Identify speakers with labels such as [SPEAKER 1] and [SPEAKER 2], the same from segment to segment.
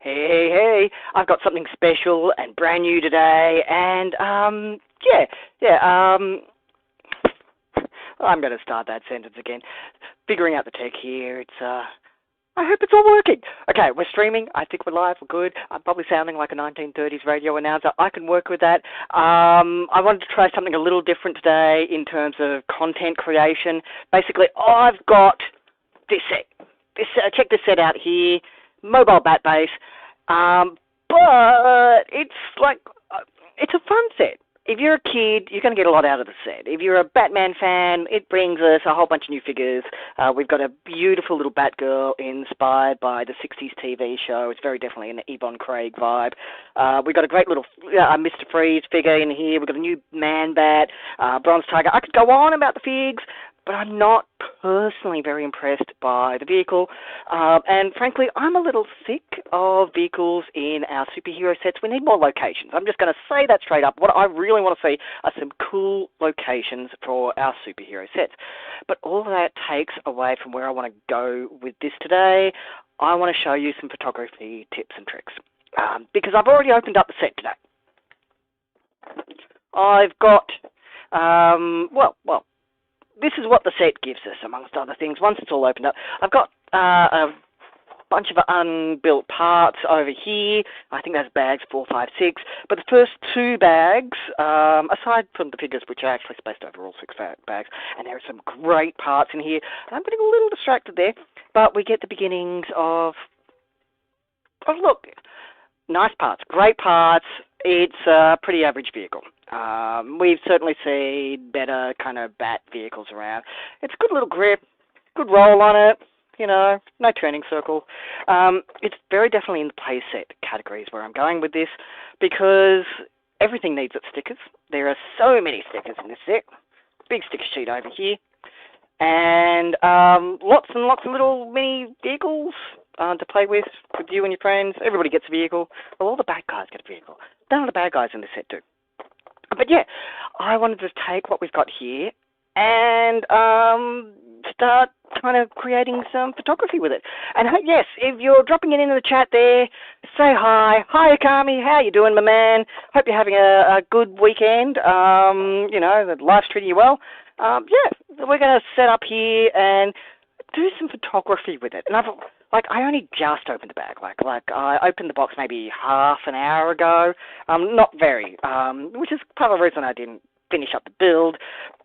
[SPEAKER 1] Hey, I've got something special and brand new today, and, I'm going to start that sentence again. Figuring out the tech here, I hope it's all working. Okay, we're streaming. I think we're live. We're good. I'm probably sounding like a 1930s radio announcer. I can work with that. I wanted to try something a little different today in terms of content creation. Basically, I've got this set. Check this set out here. Mobile Bat Bas. But it's like, it's a fun set. If you're a kid, you're going to get a lot out of the set. If you're a Batman fan, it brings us a whole bunch of new figures. We've got a beautiful little Batgirl inspired by the 60s TV show. It's very definitely an Yvonne Craig vibe. We've got a great little Mr. Freeze figure in here. We've got a new Man-Bat, Bronze Tiger. I could go on about the figs, but I'm not personally very impressed by the vehicle. And frankly, I'm a little sick of vehicles in our superhero sets. We need more locations. I'm just going to say that straight up. What I really want to see are some cool locations for our superhero sets. But all of that takes away from where I want to go with this today. I want to show you some photography tips and tricks. Because I've already opened up the set today. I've got, this is what the set gives us, amongst other things, once it's all opened up. I've got a bunch of unbuilt parts over here. I think that's bags 4, 5, 6. But the first 2 bags, aside from the figures, which are actually spaced over all 6 bags, and there are some great parts in here. I'm getting a little distracted there, but we get the beginnings of, look, nice parts, great parts. It's a pretty average vehicle. We've certainly seen better kind of Bat vehicles around. It's a good little grip, good roll on it, no turning circle. It's very definitely in the play set categories where I'm going with this, because everything needs its stickers. There are so many stickers in this set. Big sticker sheet over here. And lots and lots of little mini vehicles to play with you and your friends. Everybody gets a vehicle. Well, all the bad guys get a vehicle. None of the bad guys in this set do. But yeah, I wanted to take what we've got here and start kind of creating some photography with it. And yes, if you're dropping it into the chat there, say hi. Hi, Akami. How you doing, my man? Hope you're having a good weekend. That life's treating you well. We're going to set up here and do some photography with it. And I only just opened the bag. I opened the box maybe half an hour ago. Not very, which is part of the reason I didn't finish up the build.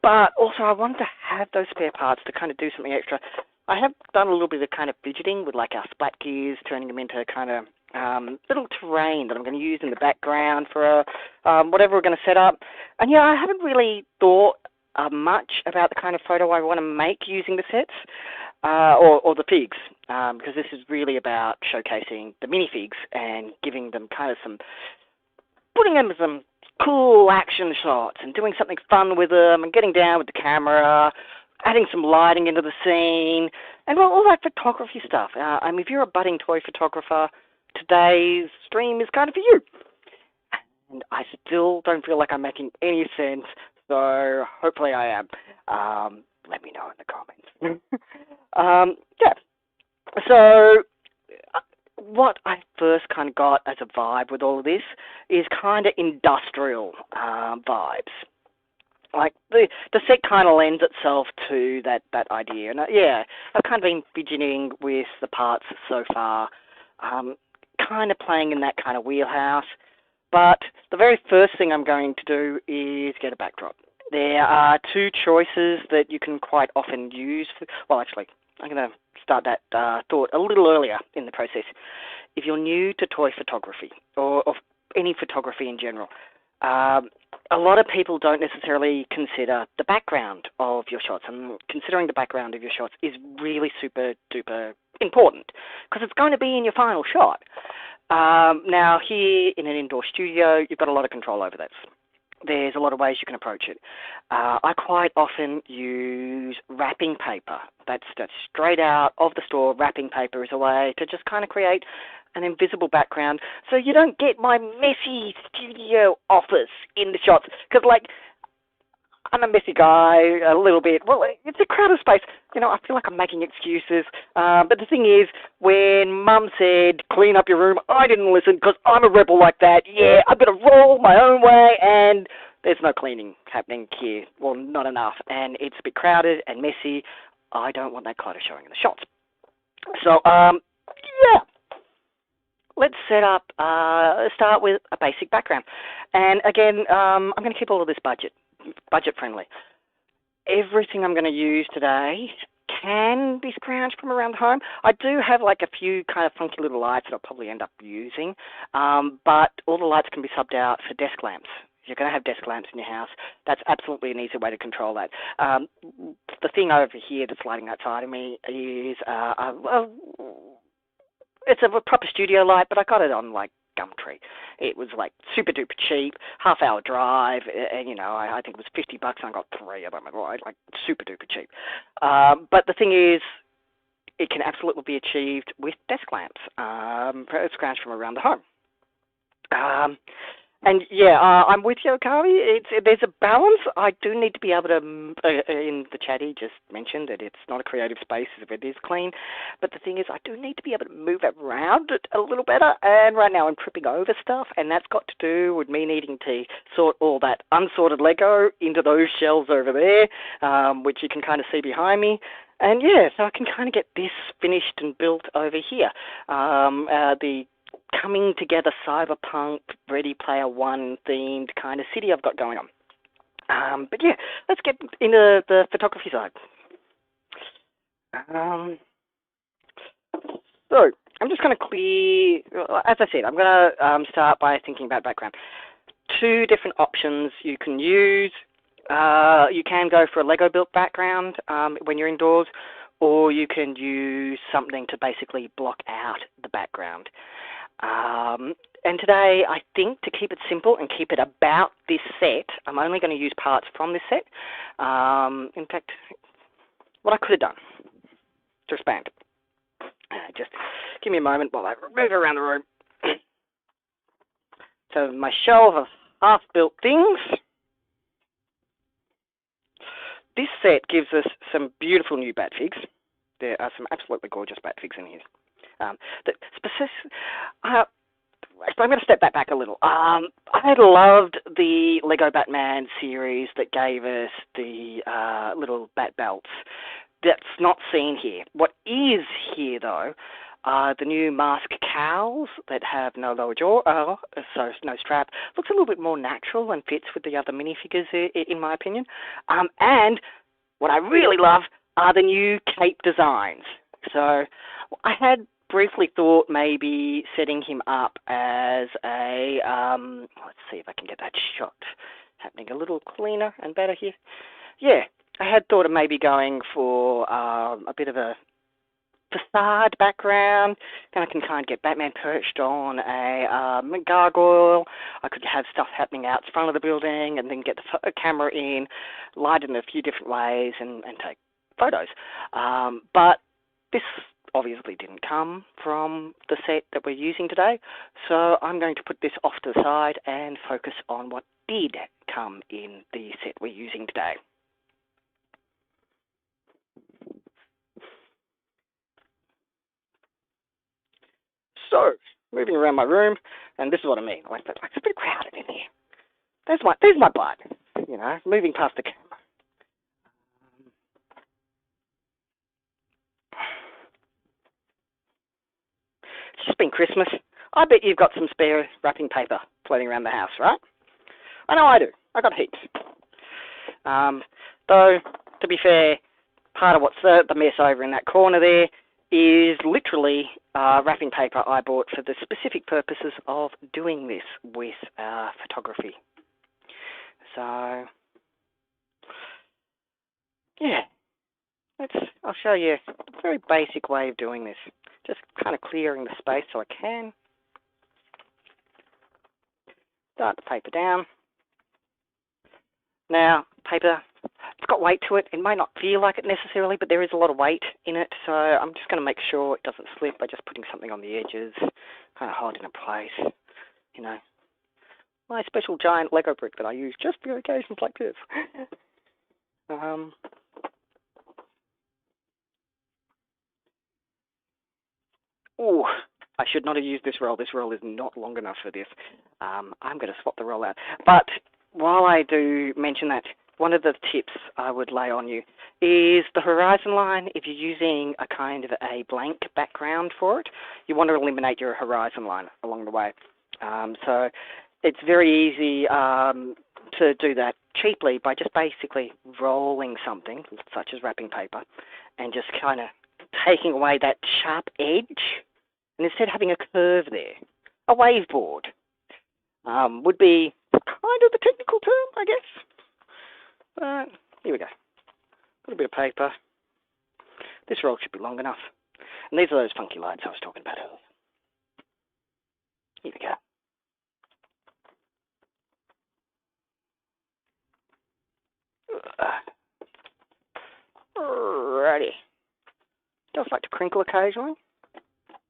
[SPEAKER 1] But also I wanted to have those spare parts to kind of do something extra. I have done a little bit of kind of fidgeting with our splat gears, turning them into kind of little terrain that I'm going to use in the background for whatever we're going to set up. And I haven't really thought much about the kind of photo I want to make using the sets. Or the figs, because this is really about showcasing the minifigs and giving them putting them some cool action shots and doing something fun with them and getting down with the camera, adding some lighting into the scene, and all that photography stuff. If you're a budding toy photographer, today's stream is kind of for you. And I still don't feel like I'm making any sense, so hopefully I am. Let me know in the comments. So what I first kind of got as a vibe with all of this is kind of industrial vibes. Like the set kind of lends itself to that idea. And I've kind of been fidgeting with the parts so far, kind of playing in that kind of wheelhouse. But the very first thing I'm going to do is get a backdrop. There are 2 choices that you can quite often use. I'm going to start that thought a little earlier in the process. If you're new to toy photography or any photography in general, a lot of people don't necessarily consider the background of your shots. And considering the background of your shots is really super duper important because it's going to be in your final shot. Now, here in an indoor studio, you've got a lot of control over that. There's a lot of ways you can approach it. I quite often use wrapping paper. That's straight out of the store. Wrapping paper is a way to just kind of create an invisible background so you don't get my messy studio office in the shots. Because, I'm a messy guy, a little bit. Well, it's a crowded space. I feel like I'm making excuses. But the thing is, when Mum said, clean up your room, I didn't listen because I'm a rebel like that. Yeah, I'm going to roll my own way, and there's no cleaning happening here. Well, not enough. And it's a bit crowded and messy. I don't want that clutter showing in the shots. So, yeah. Let's start with a basic background. And again, I'm going to keep all of this budget friendly. Everything I'm going to use today can be scrounged from around the home. I do have like a few kind of funky little lights that I'll probably end up using, but all the lights can be subbed out for desk lamps. If you're going to have desk lamps in your house, that's absolutely an easy way to control that. The thing over here that's lighting outside of me is it's a proper studio light, but I got it on like Gumtree. It was like super duper cheap, half-hour drive, and I think it was $50, and I got 3 of them. Like super duper cheap. But the thing is, it can absolutely be achieved with desk lamps, scrounged from around the home. And yeah, I'm with you, Okami. There's a balance. I do need to be able to, in the chat he just mentioned that it's not a creative space if it is clean, but the thing is I do need to be able to move around it a little better, and right now I'm tripping over stuff, and that's got to do with me needing to sort all that unsorted Lego into those shelves over there, which you can kind of see behind me. And yeah, so I can kind of get this finished and built over here. The coming together cyberpunk, Ready Player One themed kind of city I've got going on. But yeah, let's get into the photography side. So I'm just going to clear, as I said, I'm going to start by thinking about background. 2 different options you can use. You can go for a Lego built background when you're indoors, or you can use something to basically block out the background. And today, I think to keep it simple and keep it about this set, I'm only going to use parts from this set. In fact, what I could have done to expand. Just give me a moment while I move around the room. So my shelf of half-built things. This set gives us some beautiful new bat figs. There are some absolutely gorgeous bat figs in here. I'm going to step that back a little. I loved the Lego Batman series that gave us the little bat belts. That's not seen here. What is here, though, are the new mask cowls that have no lower jaw, so no strap. Looks a little bit more natural and fits with the other minifigures, in my opinion. And what I really love are the new cape designs. So I had briefly thought maybe setting him up as a, let's see if I can get that shot happening a little cleaner and better here. Yeah, I had thought of maybe going for a bit of a facade background. Then I can kind of get Batman perched on a gargoyle. I could have stuff happening out front of the building and then get the camera in, light in a few different ways and take photos. But this obviously didn't come from the set that we're using today, so I'm going to put this off to the side and focus on what did come in the set we're using today. So, moving around my room, and this is what I mean. Like, it's a bit crowded in here. There's my butt, moving past the camera. It's just been Christmas. I bet you've got some spare wrapping paper floating around the house, right? I know I do. I got heaps. Though, to be fair, part of what's the mess over in that corner there is literally wrapping paper I bought for the specific purposes of doing this with photography. So, yeah, I'll show you a very basic way of doing this. Just kind of clearing the space so I can. Start the paper down. Now, paper, it's got weight to it. It may not feel like it necessarily, but there is a lot of weight in it. So I'm just going to make sure it doesn't slip by just putting something on the edges, kind of hold it in place. My special giant Lego brick that I use just for occasions like this. Oh, I should not have used this roll. This roll is not long enough for this. I'm going to swap the roll out. But while I do mention that, one of the tips I would lay on you is the horizon line. If you're using a kind of a blank background for it, you want to eliminate your horizon line along the way. So it's very easy to do that cheaply by just basically rolling something, such as wrapping paper, and just kind of taking away that sharp edge, and instead having a curve there. A waveboard would be kind of the technical term, I guess. But here we go. Got a bit of paper. This roll should be long enough. And these are those funky lines I was talking about earlier. Here we go. Alrighty. Does like to crinkle occasionally.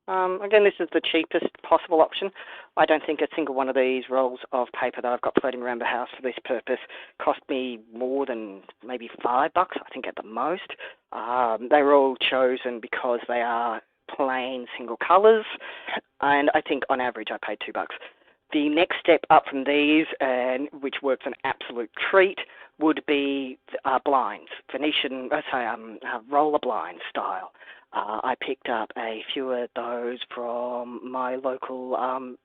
[SPEAKER 1] Again, this is the cheapest possible option. I don't think a single one of these rolls of paper that I've got floating around the house for this purpose cost me more than maybe $5, I think at the most. They were all chosen because they are plain single colours, and I think on average I paid $2. The next step up from these, and which works an absolute treat, would be blinds, Venetian, roller blind style. I picked up a few of those from my local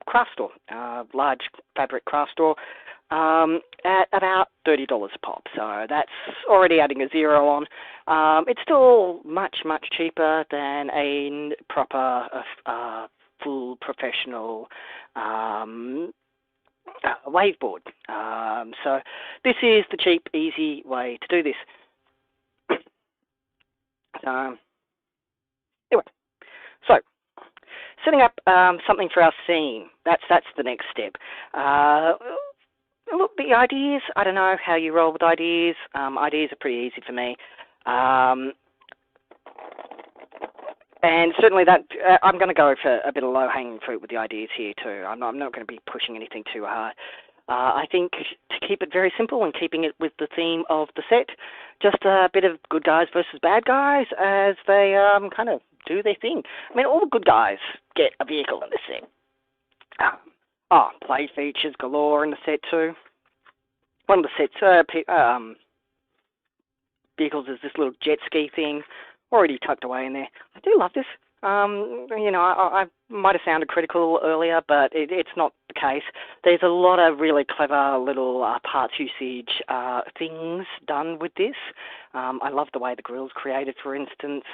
[SPEAKER 1] craft store, large fabric craft store, at about $30 a pop. So that's already adding a zero on. It's still much, much cheaper than a proper, full professional waveboard. So this is the cheap, easy way to do this. Anyway, so setting up something for our scene. That's the next step. Look, the ideas, I don't know how you roll with ideas. Ideas are pretty easy for me. And certainly that I'm going to go for a bit of low-hanging fruit with the ideas here too. I'm not going to be pushing anything too hard. I think to keep it very simple and keeping it with the theme of the set, just a bit of good guys versus bad guys as they kind of do their thing. I mean, all the good guys get a vehicle in the set. Play features galore in the set too. One of the set's vehicles is this little jet ski thing, already tucked away in there. I do love this. I might have sounded critical earlier, but it's not the case. There's a lot of really clever little parts usage things done with this. I love the way the grill's created, for instance.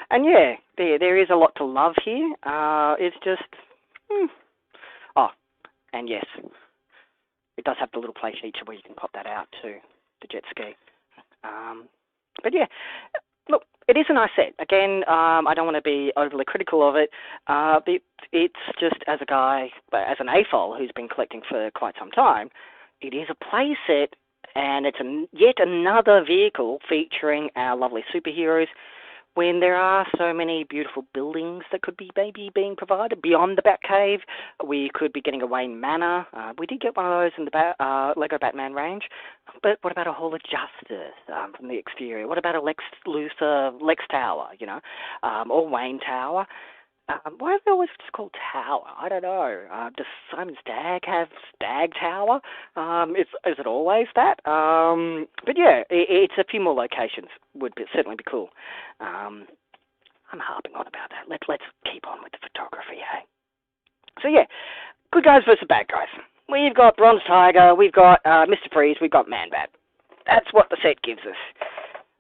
[SPEAKER 1] And yeah, there is a lot to love here. It's just, and yes, it does have the little play feature where you can pop that out to the jet ski. But yeah, look, it is a nice set. Again, I don't want to be overly critical of it. It's just as a guy, as an AFOL who's been collecting for quite some time, it is a play set, and it's yet another vehicle featuring our lovely superheroes when there are so many beautiful buildings that could be maybe being provided beyond the Batcave. We could be getting a Wayne Manor. We did get one of those in the Lego Batman range. But what about a Hall of Justice from the exterior? What about a Lex Luthor Lex Tower, or Wayne Tower? Why are they always just called Tower? I don't know. Does Simon Stagg have Stagg Tower? Is it always that? But yeah, it's a few more locations. Would certainly be cool. I'm harping on about that. Let's keep on with the photography, hey? So yeah, good guys versus bad guys. We've got Bronze Tiger, we've got Mr. Freeze, we've got Man-Bat. That's what the set gives us.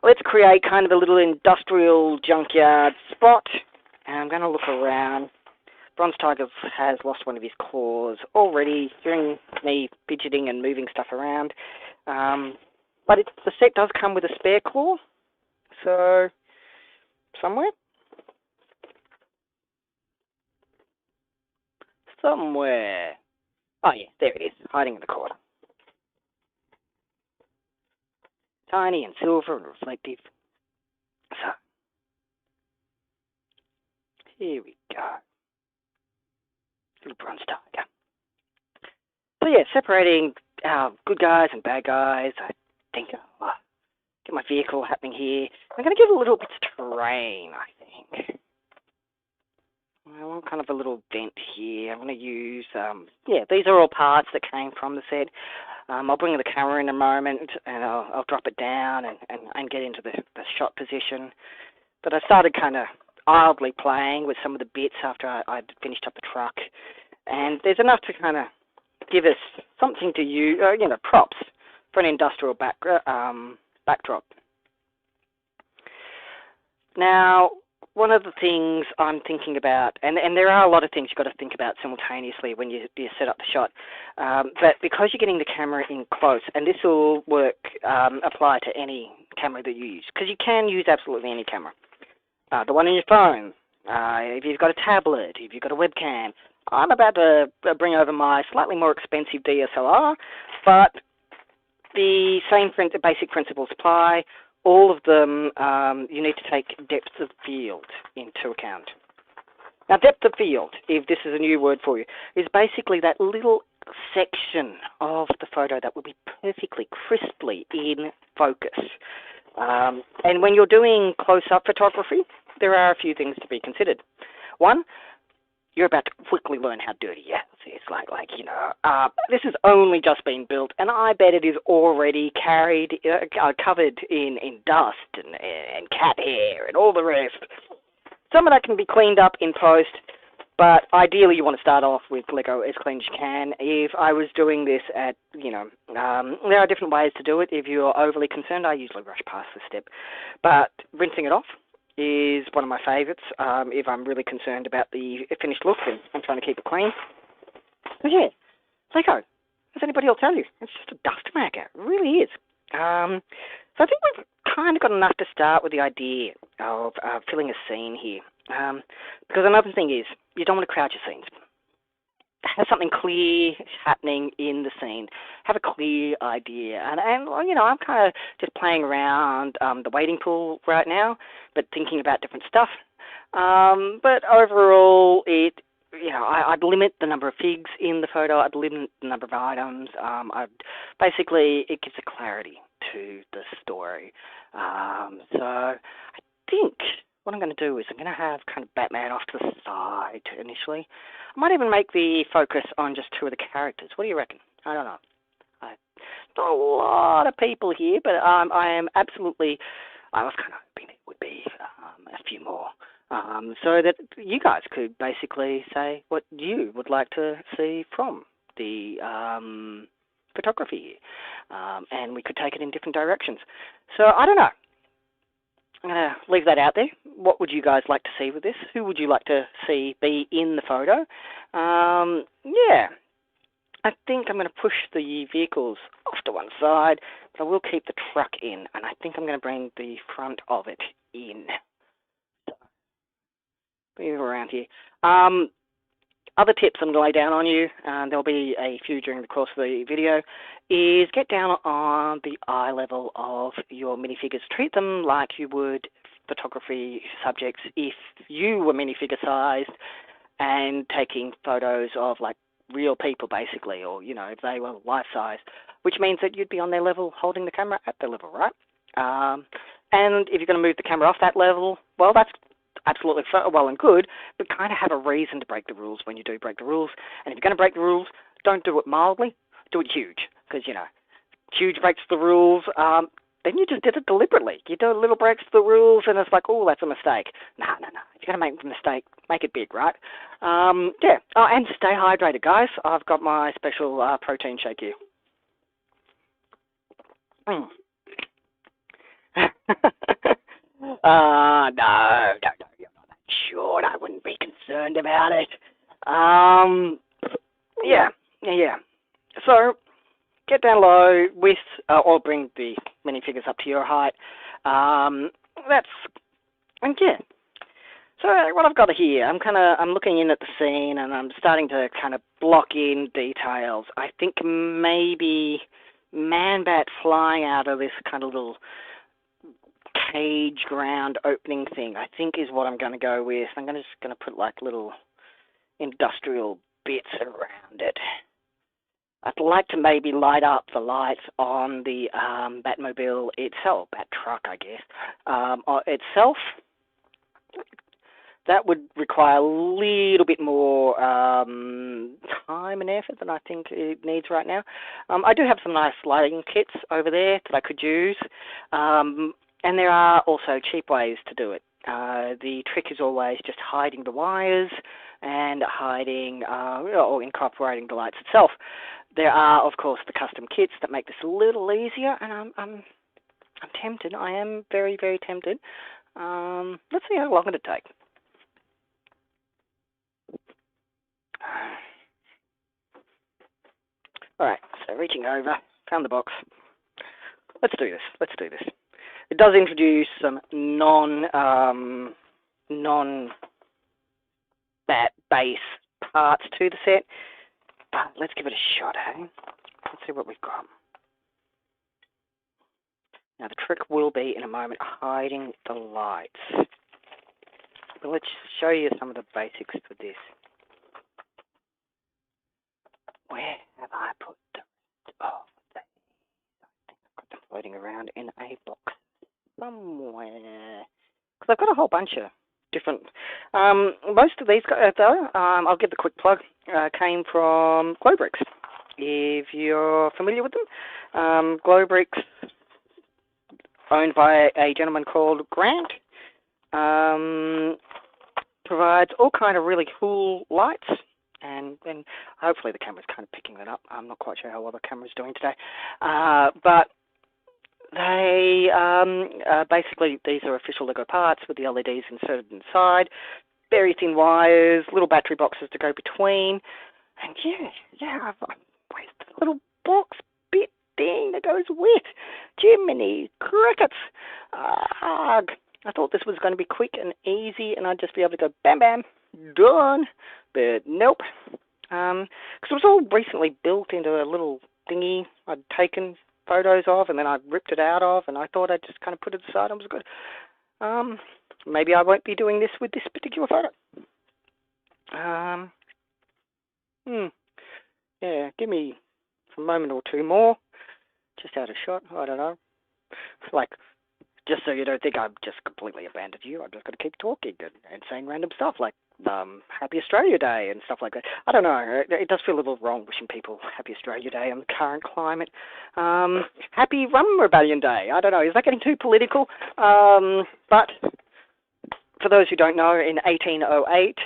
[SPEAKER 1] Let's create kind of a little industrial junkyard spot. And I'm going to look around. Bronze Tiger has lost one of his claws already, hearing me fidgeting and moving stuff around. But the set does come with a spare claw. So, somewhere. Oh yeah, there it is, hiding in the corner. Tiny and silver and reflective. So, here we go. Little Bronze Tiger. So yeah, separating our good guys and bad guys, I think get my vehicle happening here. I'm going to give it a little bit of terrain, I think. I want kind of a little vent here. I'm going to use, these are all parts that came from the set. I'll bring the camera in a moment, and I'll drop it down and get into the shot position. But I started kind of idly playing with some of the bits after I'd finished up the truck. And there's enough to kind of give us something to use, props for an industrial backdrop. Now, one of the things I'm thinking about, and there are a lot of things you've got to think about simultaneously when you set up the shot, but because you're getting the camera in close, and this will apply to any camera that you use, because you can use absolutely any camera. The one on your phone, if you've got a tablet, if you've got a webcam. I'm about to bring over my slightly more expensive DSLR, but the same basic principles apply. All of them, you need to take depth of field into account. Now, depth of field, if this is a new word for you, is basically that little section of the photo that will be perfectly, crisply in focus. And when you're doing close-up photography, there are a few things to be considered. One, you're about to quickly learn how dirty it is. It's this has only just been built, and I bet it is already covered in dust and cat hair and all the rest. Some of that can be cleaned up in post, but ideally you want to start off with Lego as clean as you can. If I was doing this there are different ways to do it. If you're overly concerned, I usually rush past this step. But rinsing it off is one of my favourites if I'm really concerned about the finished look and I'm trying to keep it clean. But yeah, Lego, as anybody will tell you, it's just a dust maker. It really is. So I think we've kind of got enough to start with the idea of filling a scene here. Because another thing is, you don't want to crowd your scenes. Have something clear happening in the scene. Have a clear idea. And I'm kind of just playing around the wading pool right now, but thinking about different stuff. But overall, I'd limit the number of figs in the photo. I'd limit the number of items. Basically, it gives a clarity to the story. So I think what I'm going to do is I'm going to have kind of Batman off to the side initially. I might even make the focus on just two of the characters. What do you reckon? I don't know. Not a lot of people here, but I was kind of hoping it would be a few more. So that you guys could basically say what you would like to see from the photography here. And we could take it in different directions. So I don't know. I'm going to leave that out there. What would you guys like to see with this? Who would you like to see be in the photo? I think I'm going to push the vehicles off to one side, but I will keep the truck in, and I think I'm going to bring the front of it in. Move around here. Other tips I'm going to lay down on you, and there'll be a few during the course of the video, is get down on the eye level of your minifigures. Treat them like you would photography subjects if you were minifigure sized and taking photos of like real people basically, or if they were life size, which means that you'd be on their level holding the camera at their level, right? And if you're going to move the camera off that level, well, that's absolutely well and good, but kind of have a reason to break the rules when you do break the rules. And if you're going to break the rules, don't do it mildly, do it huge. Because, huge breaks the rules, then you just did it deliberately. You do a little breaks the rules and it's like, oh, that's a mistake. No. If you're going to make a mistake, make it big, right? Oh, and stay hydrated, guys. I've got my special protein shake here. No, you're not that short. I wouldn't be concerned about it. Yeah. So, get down low with, or bring the minifigures up to your height. So what I've got here, I'm looking in at the scene and I'm starting to kind of block in details. I think maybe Man-Bat flying out of this kind of little cage ground opening thing, I think is what I'm going to go with. I'm just going to put like little industrial bits around it. I'd like to maybe light up the lights on the Batmobile itself, Bat truck, I guess, itself. That would require a little bit more time and effort than I think it needs right now. I do have some nice lighting kits over there that I could use, and there are also cheap ways to do it. The trick is always just hiding the wires and hiding or incorporating the lights itself. There are, of course, the custom kits that make this a little easier, and I'm tempted. I am very, very tempted. Let's see how long it'll take. Alright, so reaching over, found the box. Let's do this. It does introduce some non-Bat Bas parts to the set, but let's give it a shot, eh? Let's see what we've got. Now the trick will be, in a moment, hiding the lights. But let's show you some of the basics for this. Where have I put them? Oh, I think I've got them floating around in a box somewhere. Because I've got a whole bunch of different... most of these, though, I'll give the quick plug, came from Glowbricks. If you're familiar with them, Glowbricks, owned by a gentleman called Grant, provides all kind of really cool lights. And hopefully the camera's kind of picking that up. I'm not quite sure how well the camera's doing today. But they, basically, these are official Lego parts with the LEDs inserted inside, very thin wires, little battery boxes to go between. And yeah, where's the little box bit thing that goes with? Jiminy crickets. I thought this was going to be quick and easy and I'd just be able to go bam, bam, done. But nope, because it was all recently built into a little thingy I'd taken photos of and then I ripped it out of, and I thought I'd just kind of put it aside and it was good. Maybe I won't be doing this with this particular photo. Yeah, give me a moment or two more, just out of shot, I don't know. Like, just so you don't think I've just completely abandoned you, I'm just going to keep talking and saying random stuff like Happy Australia Day and stuff like that. I don't know, it does feel a little wrong wishing people Happy Australia Day in the current climate. Happy Rum Rebellion Day, I don't know, is that getting too political? But for those who don't know, in 1808,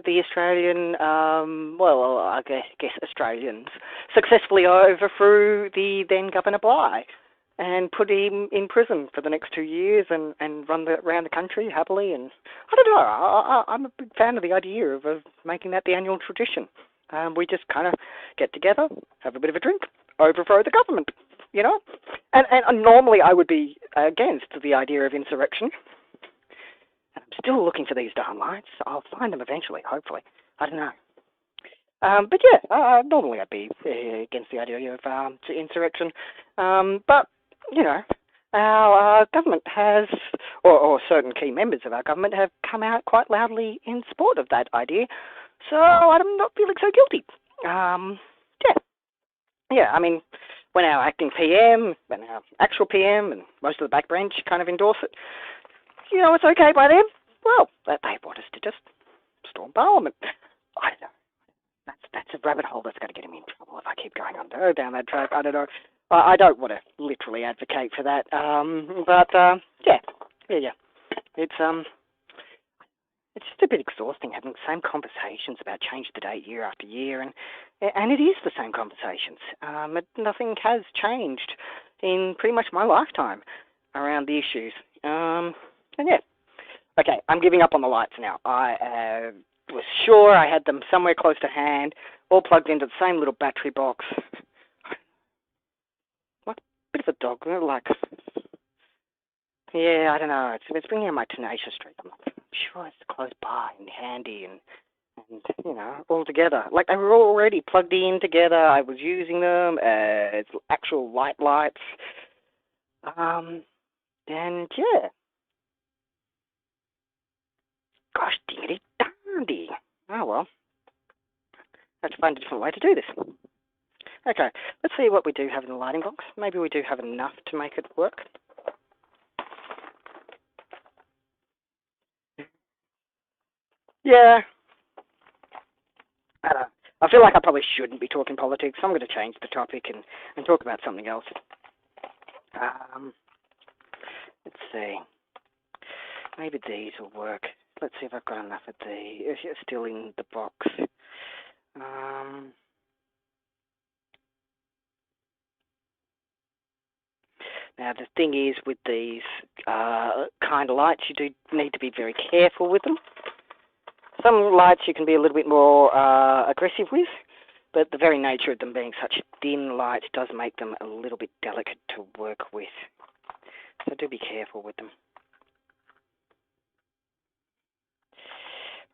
[SPEAKER 1] the Australian, well, I guess Australians, successfully overthrew the then Governor Bligh and put him in prison for the next 2 years and run around the country happily. And I don't know, I'm a big fan of the idea of making that the annual tradition. We just kind of get together, have a bit of a drink, overthrow the government, you know? And normally I would be against the idea of insurrection. I'm still looking for these darn lights. I'll find them eventually, hopefully. I don't know. But yeah, normally I'd be against the idea of insurrection. But, you know, our government has, or certain key members of our government have come out quite loudly in support of that idea. So I'm not feeling so guilty. Yeah, I mean, when our acting PM, when our actual PM and most of the backbench kind of endorse it, you know, it's okay by them. Well, they want us to just storm Parliament. I don't know. That's a rabbit hole that's going to get me in trouble if I keep going down that track. I don't know. I don't want to literally advocate for that. But yeah. It's just a bit exhausting having the same conversations about change the date year after year, and it is the same conversations. Nothing has changed in pretty much my lifetime around the issues. And yeah. Okay, I'm giving up on the lights now. I was sure I had them somewhere close to hand, all plugged into the same little battery box. What? Bit of a dog, like... Yeah, I don't know. It's bringing out my tenacious streak. I'm not sure it's close by and handy and you know, all together. Like, they were already plugged in together. I was using them as actual lights. And, yeah. Gosh, diggity dandy. Oh, well. have to find a different way to do this. Okay, let's see what we do have in the lighting box. Maybe we do have enough to make it work. Yeah. I feel like I probably shouldn't be talking politics, so I'm going to change the topic and talk about something else. Let's see. Maybe these will work. Let's see if I've got enough of these. It's still in the box. Now, the thing is, with these kind of lights, you do need to be very careful with them. Some lights you can be a little bit more aggressive with, but the very nature of them being such thin lights does make them a little bit delicate to work with. So do be careful with them.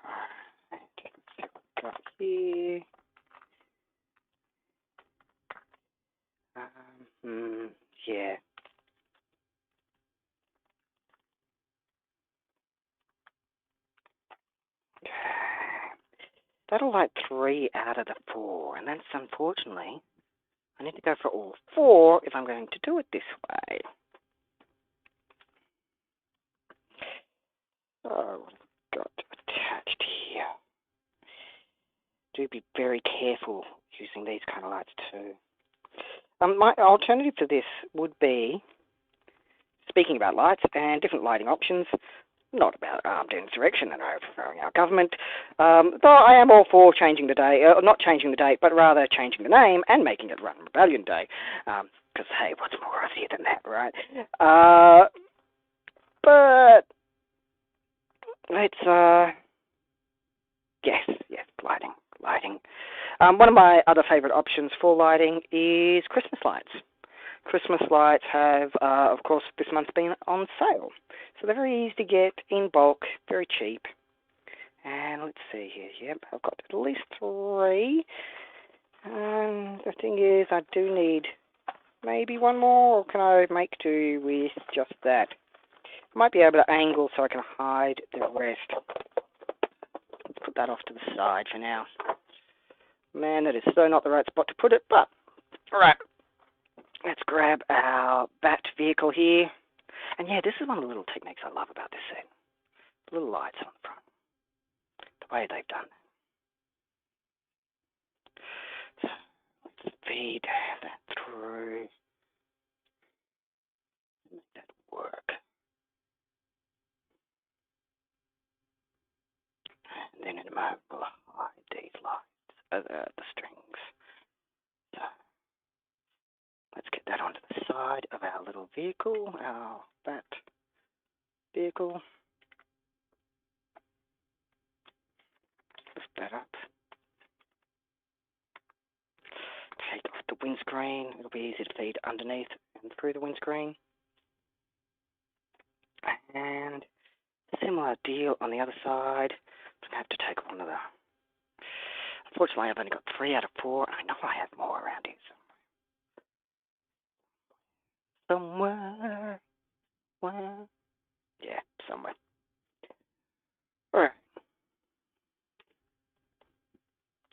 [SPEAKER 1] Alright, let's see what we've got here. Yeah. That'll like 3 out of the 4, and that's unfortunately, I need to go for all 4 if I'm going to do it this way. Oh, what have I got attached here? Do be very careful using these kind of lights too. My alternative to this would be, speaking about lights and different lighting options, not about armed insurrection and overthrowing our government, though I am all for changing the day, not changing the date, but rather changing the name and making it Run Rebellion Day. Because, hey, what's more obvious than that, right? But it's, yes, lighting. One of my other favourite options for lighting is Christmas lights. Christmas lights have, of course, this month been on sale. So they're very easy to get in bulk, very cheap. And let's see here. Yep, I've got at least 3. And the thing is, I do need maybe 1 more, or can I make do with just that? I might be able to angle so I can hide the rest. Let's put that off to the side for now. Man, that is so not the right spot to put it, but alright. Let's grab our Bat vehicle here. And yeah, this is one of the little techniques I love about this set. Little lights on the front. The way they've done that. So let's feed that through. Make that work. And then in a moment we'll hide these lights, the strings. So let's get that onto the side of our little vehicle, our Bat vehicle. Lift that up. Take off the windscreen. It'll be easy to feed underneath and through the windscreen. And similar deal on the other side. I'm going to have to take one of the... Unfortunately, I've only got 3 out of 4. I know I have more around here somewhere. Somewhere. Yeah, somewhere. Alright.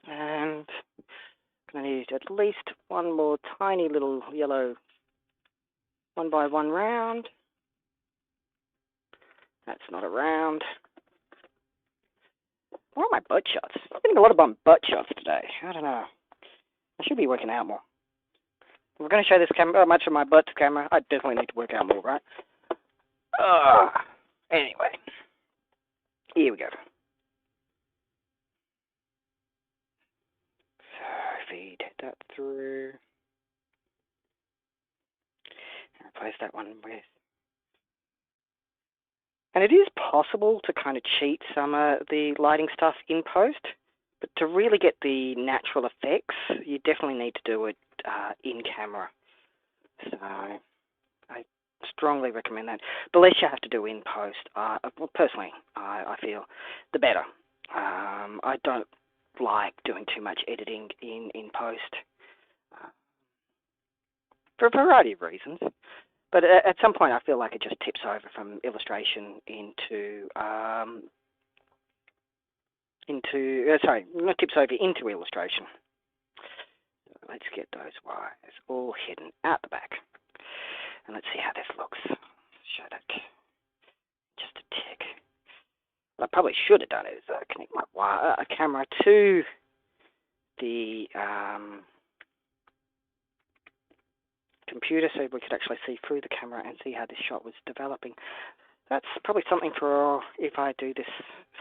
[SPEAKER 1] And I'm going to use at least 1 more tiny little yellow 1x1 round. That's not a round. Where are my butt shots? I'm getting a lot of butt shots today. I don't know. I should be working out more. If we're going to show this camera, much of my butt camera, I definitely need to work out more, right? Anyway. Here we go. So, feed that through. And replace that one with... And it is possible to kind of cheat some of the lighting stuff in post, but to really get the natural effects, you definitely need to do it in camera. So I strongly recommend that. The less you have to do in post, well, personally, I feel, the better. I don't like doing too much editing in post for a variety of reasons. But at some point, I feel like it just tips over from illustration into into, tips over into illustration. So let's get those wires all hidden out the back. And let's see how this looks. Show that just a tick. What I probably should have done is connect my camera to the computer so we could actually see through the camera and see how this shot was developing. That's probably something for if I do this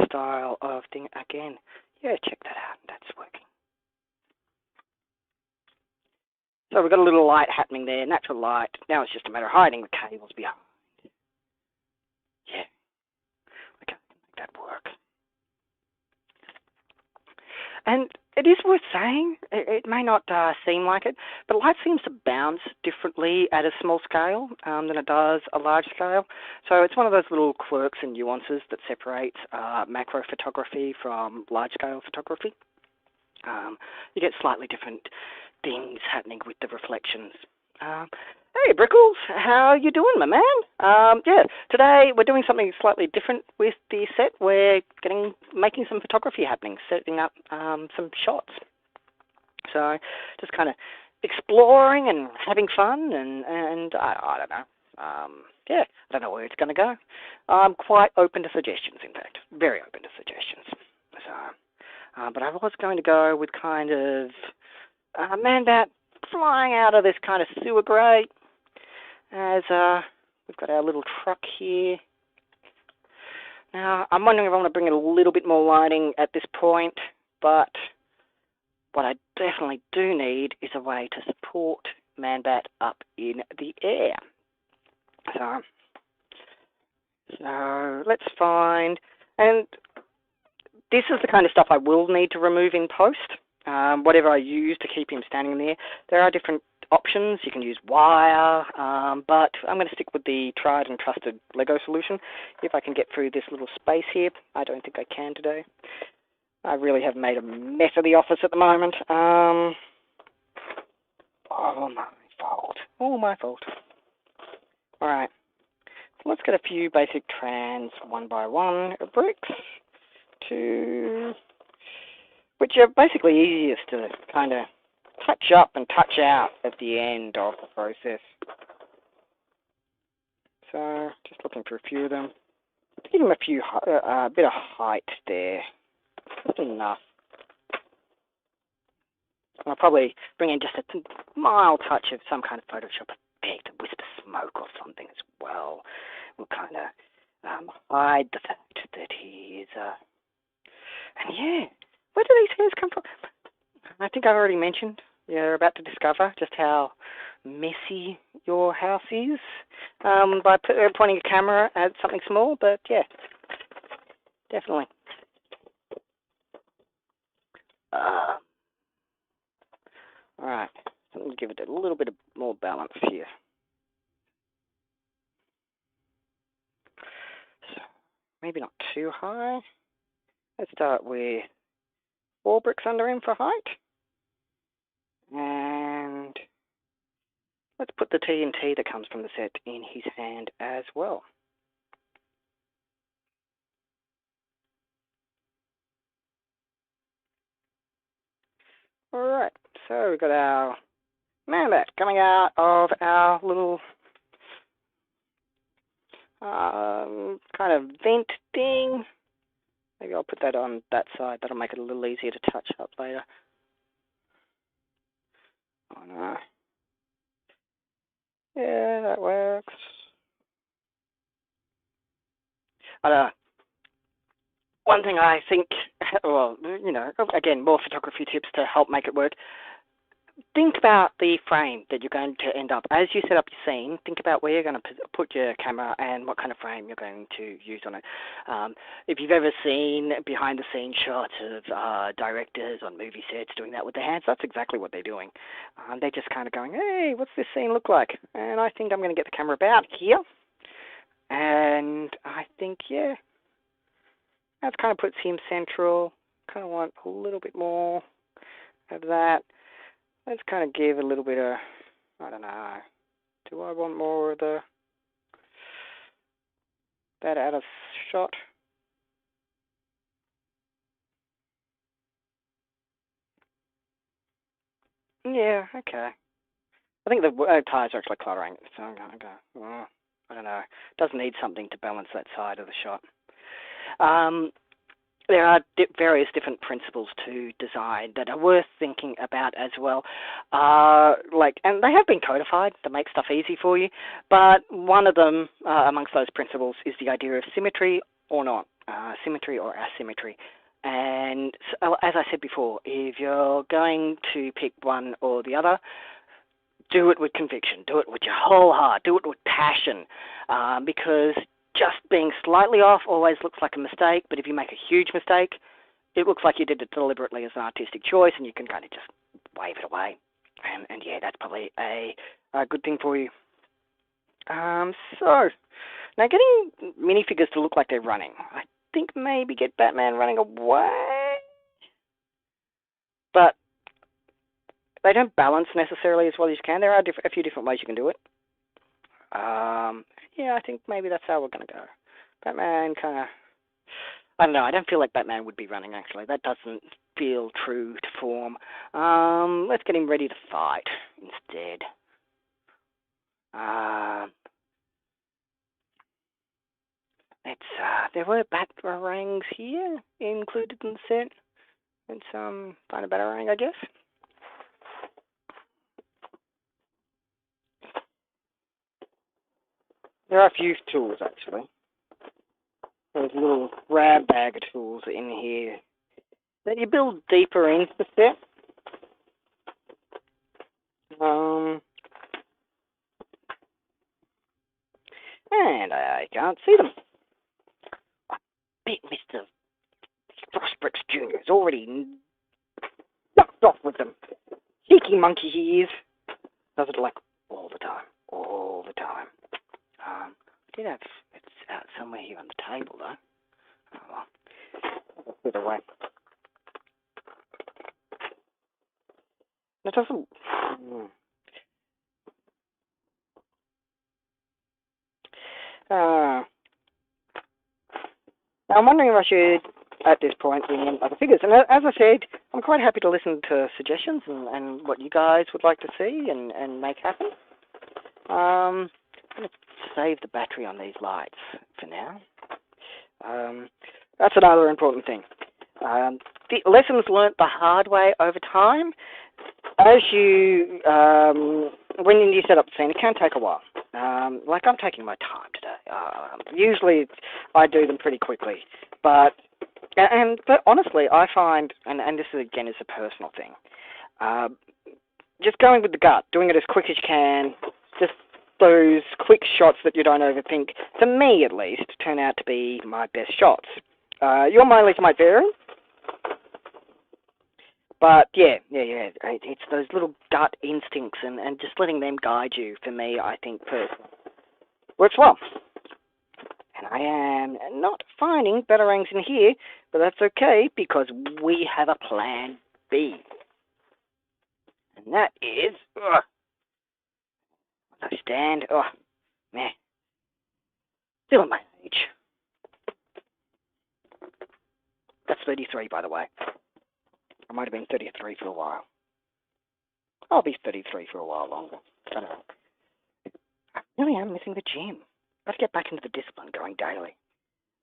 [SPEAKER 1] style of thing again. Yeah, check that out. That's working. So we've got a little light happening there, natural light. Now it's just a matter of hiding the cables behind. Yeah. Okay, make that work. And it is worth saying, it may not seem like it, but light seems to bounce differently at a small scale than it does a large scale. So it's one of those little quirks and nuances that separates macro photography from large scale photography. You get slightly different things happening with the reflections. Hey Brickles, how you doing, my man? Yeah, today we're doing something slightly different with the set. We're making some photography happening, setting up some shots. So just kind of exploring and having fun, and I don't know. Yeah, I don't know where it's going to go. I'm quite open to suggestions, in fact, very open to suggestions. So, but I was going to go with kind of Man-Bat flying out of this kind of sewer grate, as we've got our little truck here. Now, I'm wondering if I want to bring in a little bit more lighting at this point, but what I definitely do need is a way to support Man-Bat up in the air. So let's find, and this is the kind of stuff I will need to remove in post. Whatever I use to keep him standing there are different options. You can use wire, but I'm going to stick with the tried and trusted Lego solution. If I can get through this little space here, I don't think I can today. I really have made a mess of the office at the moment. Oh, my fault. Oh, my fault. All right. So let's get a few basic trans one by one bricks which are basically easiest to kind of touch up and touch out at the end of the process. So just looking for a few of them. Give them a bit of height there. Just enough. I'll probably bring in just a mild touch of some kind of Photoshop effect, a wisp of smoke or something as well. We'll kind of hide the fact that he is and yeah, where do these hairs come from? I think I've already mentioned, you're about to discover just how messy your house is by pointing a camera at something small, but yeah, definitely. Alright, I'm going to give it a little bit of more balance here. So, maybe not too high. Let's start with 4 bricks under him for height. And let's put the TNT that comes from the set in his hand as well. Alright, so we've got our Man-Bat coming out of our little kind of vent thing. Maybe I'll put that on that side. That'll make it a little easier to touch up later. Oh no. Yeah, that works. One thing I think, well, you know, again, more photography tips to help make it work. Think about the frame that you're going to end up. As you set up your scene, think about where you're going to put your camera and what kind of frame you're going to use on it. If you've ever seen behind-the-scenes shots of directors on movie sets doing that with their hands, that's exactly what they're doing. They're just kind of going, hey, what's this scene look like? And I think I'm going to get the camera about here. And I think, yeah, that kind of puts him central. Kind of want a little bit more of that. Let's kind of give a little bit of, I don't know, do I want more of that out of shot? Yeah, okay. I think the tires are actually cluttering, so I'm going to go, oh, I don't know. Does need something to balance that side of the shot. There are various different principles to design that are worth thinking about as well. And they have been codified to make stuff easy for you, but one of them amongst those principles is the idea of symmetry or not, symmetry or asymmetry. And so, as I said before, if you're going to pick one or the other, do it with conviction, do it with your whole heart, do it with passion, because just being slightly off always looks like a mistake, but if you make a huge mistake, it looks like you did it deliberately as an artistic choice, and you can kind of just wave it away. And yeah, that's probably a good thing for you. So, now getting minifigures to look like they're running. I think maybe get Batman running away, but they don't balance necessarily as well as you can. There are a few different ways you can do it. Yeah, I think maybe that's how we're going to go. Batman kind of... I don't know, I don't feel like Batman would be running, actually. That doesn't feel true to form. Let's get him ready to fight instead. There were batarangs here included in the set. Let's find a batarang, I guess. There are a few tools, actually. There's a little grab bag of tools in here that you build deeper into the set. And I can't see them. I bet Mr. Frostbricks Jr. is already knocked off with them. Cheeky monkey he is. Does it like all the time. All the time. I did have it's out somewhere here on the table though. Oh well. I'll put it away. It doesn't. Now I'm wondering if I should, at this point, bring in other figures. And as I said, I'm quite happy to listen to suggestions and what you guys would like to see and make happen. I'm going to save the battery on these lights for now. That's another important thing. The lessons learnt the hard way over time. As you, when you set up the scene, it can take a while. Like I'm taking my time today. Usually I do them pretty quickly, but honestly, I find, and this is again is a personal thing, just going with the gut, doing it as quick as you can, just those quick shots that you don't overthink, to me at least, turn out to be my best shots. Your mileage might vary. But yeah, it's those little gut instincts and just letting them guide you, for me, I think, personally, works well. And I am not finding batarangs in here, but that's okay, because we have a plan B. And that is, I stand, man, still at my age. That's 33, by the way. I might have been 33 for a while. I'll be 33 for a while longer. I don't know. I really am missing the gym. Let's get back into the discipline going daily.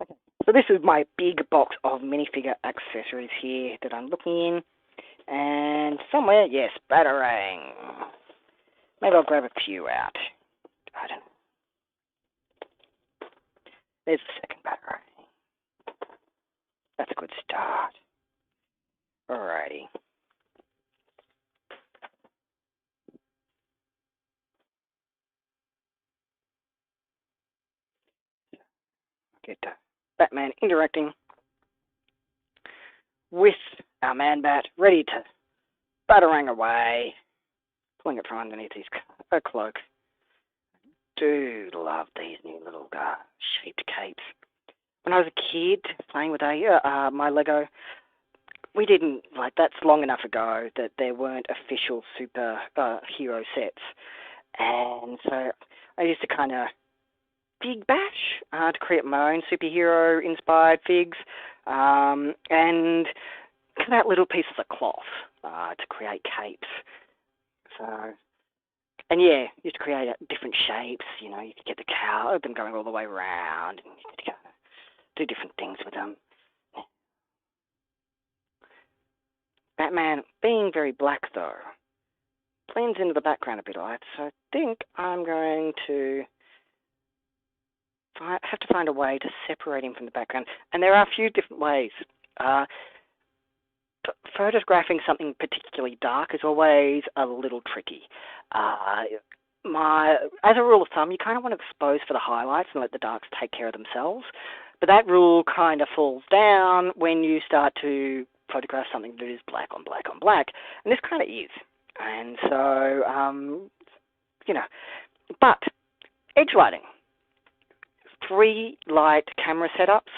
[SPEAKER 1] Okay. So this is my big box of minifigure accessories here that I'm looking in. And somewhere, yes, batarang. Maybe I'll grab a few out. I don't know. There's the second batarang. That's a good start. Alrighty. Get Batman interacting with our Man-Bat, ready to batarang away, pulling it from underneath his cloak. Do love these new little shaped capes. When I was a kid playing with my Lego, we didn't, that's long enough ago that there weren't official super hero sets. And so I used to kind of big bash to create my own superhero-inspired figs and cut out little pieces of cloth to create capes. So, and yeah, you have to create different shapes. You know, you could get the cow, them going all the way around, and you could do different things with them. Batman, being very black though, blends into the background a bit, right? So I think I'm going to have to find a way to separate him from the background. And there are a few different ways. Photographing something particularly dark is always a little tricky. As a rule of thumb, you kind of want to expose for the highlights and let the darks take care of themselves. But that rule kind of falls down when you start to photograph something that is black on black on black. And this kind of is. And so, but edge lighting. 3 light camera setups.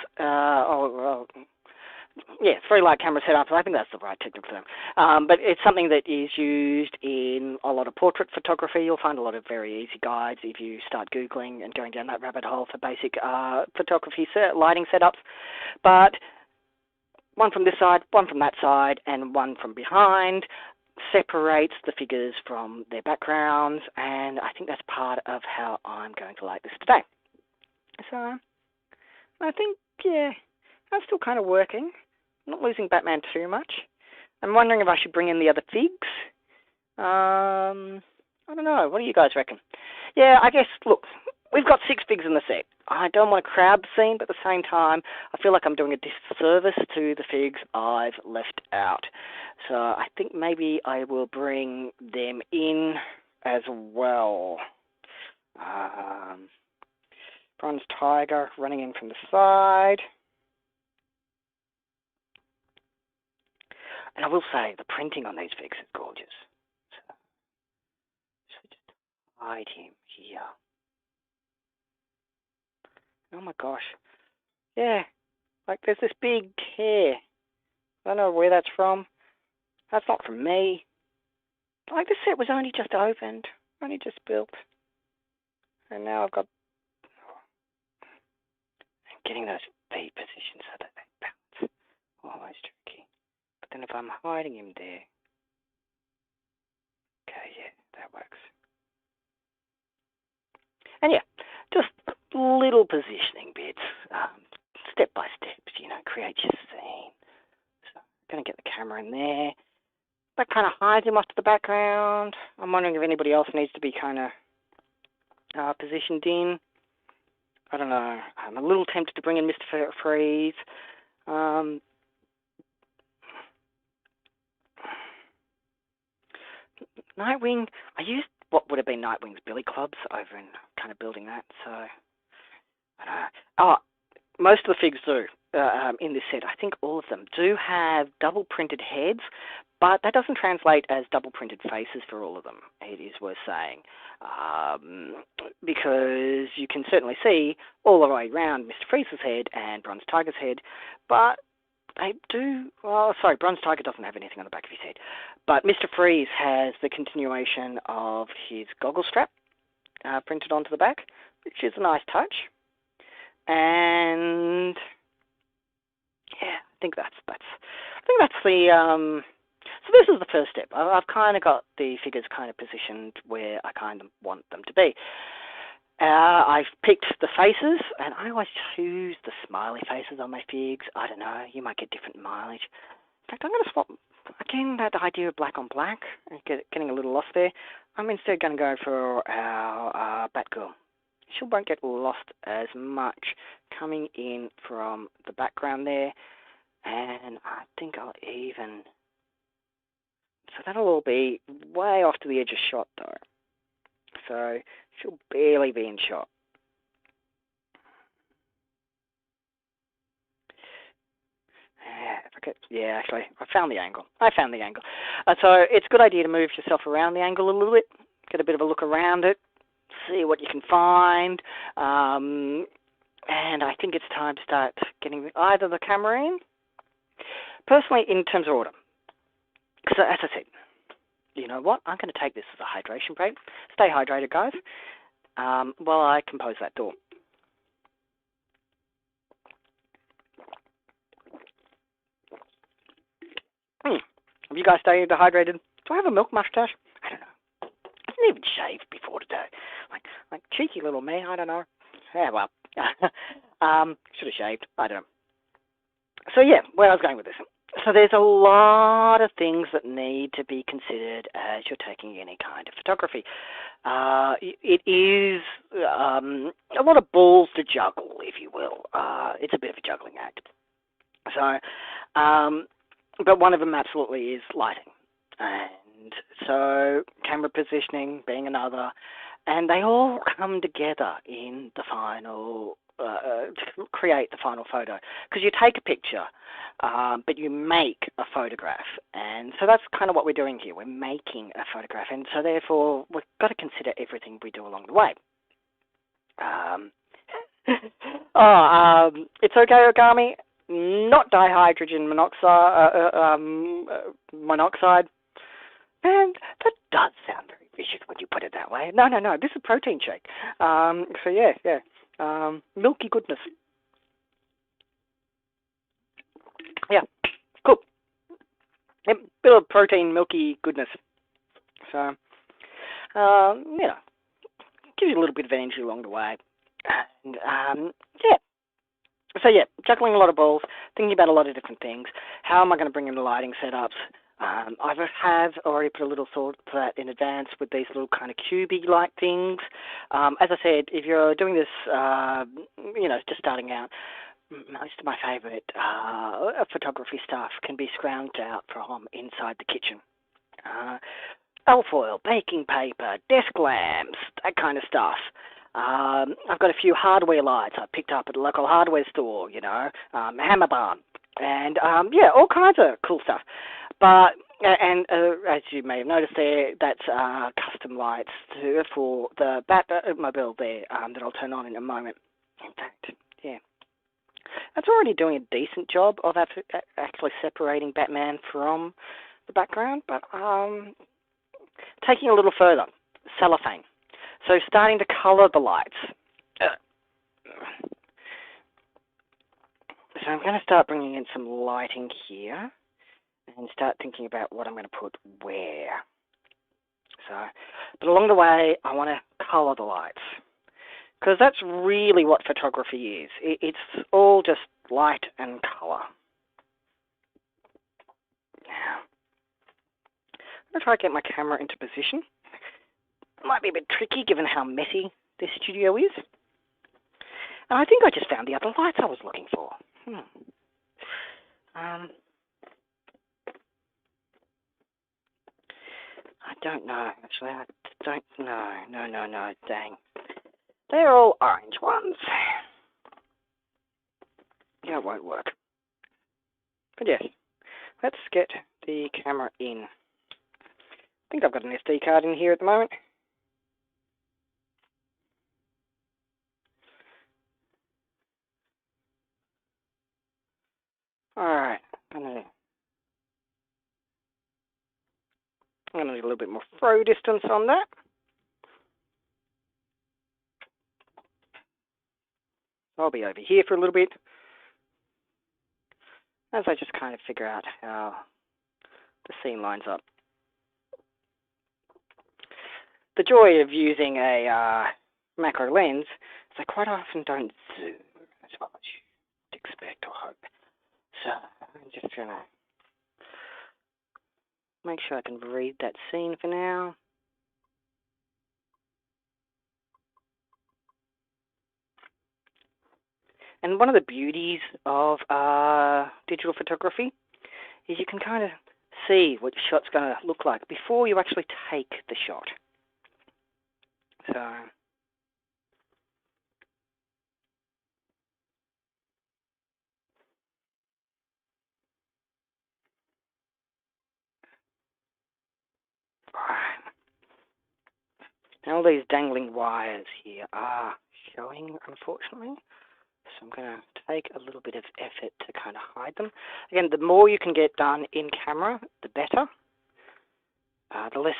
[SPEAKER 1] 3 light camera setups. I think that's the right technical term. But it's something that is used in a lot of portrait photography. You'll find a lot of very easy guides if you start Googling and going down that rabbit hole for basic photography lighting setups. But one from this side, one from that side, and one from behind separates the figures from their backgrounds, and I think that's part of how I'm going to light this today. So, I think, yeah, I'm still kind of working. I'm not losing Batman too much. I'm wondering if I should bring in the other figs. I don't know. What do you guys reckon? Yeah, I guess, look, we've got 6 figs in the set. I don't want to crowd the scene, but at the same time, I feel like I'm doing a disservice to the figs I've left out. So I think maybe I will bring them in as well. Bronze Tiger running in from the side. And I will say, the printing on these figs is gorgeous. So just hide him here. Oh my gosh. Yeah, like there's this big hair. I don't know where that's from. That's not from me. Like this set was only just opened, only just built. And now I've got... getting those feet positioned so that they bounce. Always tricky. But then if I'm hiding him there... Okay, yeah, that works. And yeah, just little positioning bits, step by steps, create your scene. So I'm going to get the camera in there. That kind of hides him off to the background. I'm wondering if anybody else needs to be kind of positioned in. I don't know. I'm a little tempted to bring in Mr. Freeze. Nightwing, I used what would have been Nightwing's billy clubs over in kind of building that, so I don't know. Oh, most of the figs do in this set. I think all of them do have double printed heads, but that doesn't translate as double printed faces for all of them, it is worth saying, because you can certainly see all the way around Mr. Freeze's head and Bronze Tiger's head, but they do, Bronze Tiger doesn't have anything on the back of his head, but Mr. Freeze has the continuation of his goggle strap printed onto the back, which is a nice touch. And yeah, I think that's the so this is the first step. I've kind of got the figures kind of positioned where I kind of want them to be. I've picked the faces, and I always choose the smiley faces on my figs. I don't know, you might get different mileage. In fact, I'm going to swap, again, that idea of black on black, getting a little lost there. I'm instead going to go for our Batgirl. She won't get lost as much coming in from the background there. And I think I'll even... So that'll all be way off to the edge of shot, though. So she'll barely be in shot. Yeah, actually, I found the angle. So it's a good idea to move yourself around the angle a little bit, get a bit of a look around it, see what you can find, and I think it's time to start getting either the camera in. Personally, in terms of order, so as I said, you know what, I'm going to take this as a hydration break. Stay hydrated, guys, while I compose that door. Have you guys stayed hydrated? Do I have a milk mustache? I don't know. even shaved before today. Like cheeky little me, I don't know. Yeah, well, should have shaved. I don't know. So yeah, where I was going with this. So there's a lot of things that need to be considered as you're taking any kind of photography. It is a lot of balls to juggle, if you will. It's a bit of a juggling act. So, but one of them absolutely is lighting. And so camera positioning being another. And they all come together in the final, to create the final photo. Because you take a picture, but you make a photograph. And so that's kind of what we're doing here. We're making a photograph. And so therefore, we've got to consider everything we do along the way. It's okay, Origami. Not dihydrogen monoxide. And that does sound very vicious when you put it that way. No. This is protein shake. So yeah. Milky goodness. Yeah, cool. Yep, bit of protein, milky goodness. So, gives you a little bit of energy along the way. And, yeah. So yeah, juggling a lot of balls, thinking about a lot of different things. How am I going to bring in the lighting setups? I have already put a little thought to that in advance with these little kind of cubey-like things. As I said, if you're doing this, just starting out, most of my favourite photography stuff can be scrounged out from inside the kitchen. Alfoil, baking paper, desk lamps, that kind of stuff. I've got a few hardware lights I picked up at a local hardware store, Hammer Barn, and all kinds of cool stuff. But as you may have noticed there, that's custom lights for the Bat mobile there that I'll turn on in a moment. In fact, yeah, that's already doing a decent job of actually separating Batman from the background. But taking a little further, cellophane. So starting to colour the lights. So I'm going to start bringing in some lighting here and start thinking about what I'm going to put where. But along the way, I want to colour the lights. Because that's really what photography is. It's all just light and colour. Now, I'm going to try to get my camera into position. Might be a bit tricky given how messy this studio is. And I think I just found the other lights I was looking for. I don't know, actually. I don't know. No, dang. They're all orange ones. Yeah, it won't work. But yes, let's get the camera in. I think I've got an SD card in here at the moment. Alright, I'm going to need a little bit more throw distance on that. I'll be over here for a little bit as I just kind of figure out how the scene lines up. The joy of using a macro lens is I quite often don't zoom as much as you'd expect or hope. So I'm just going to make sure I can read that scene for now. And one of the beauties of digital photography is you can kind of see what your shot's going to look like before you actually take the shot. So all these dangling wires here are showing, unfortunately. So I'm going to take a little bit of effort to kind of hide them. Again, the more you can get done in camera, the better. The less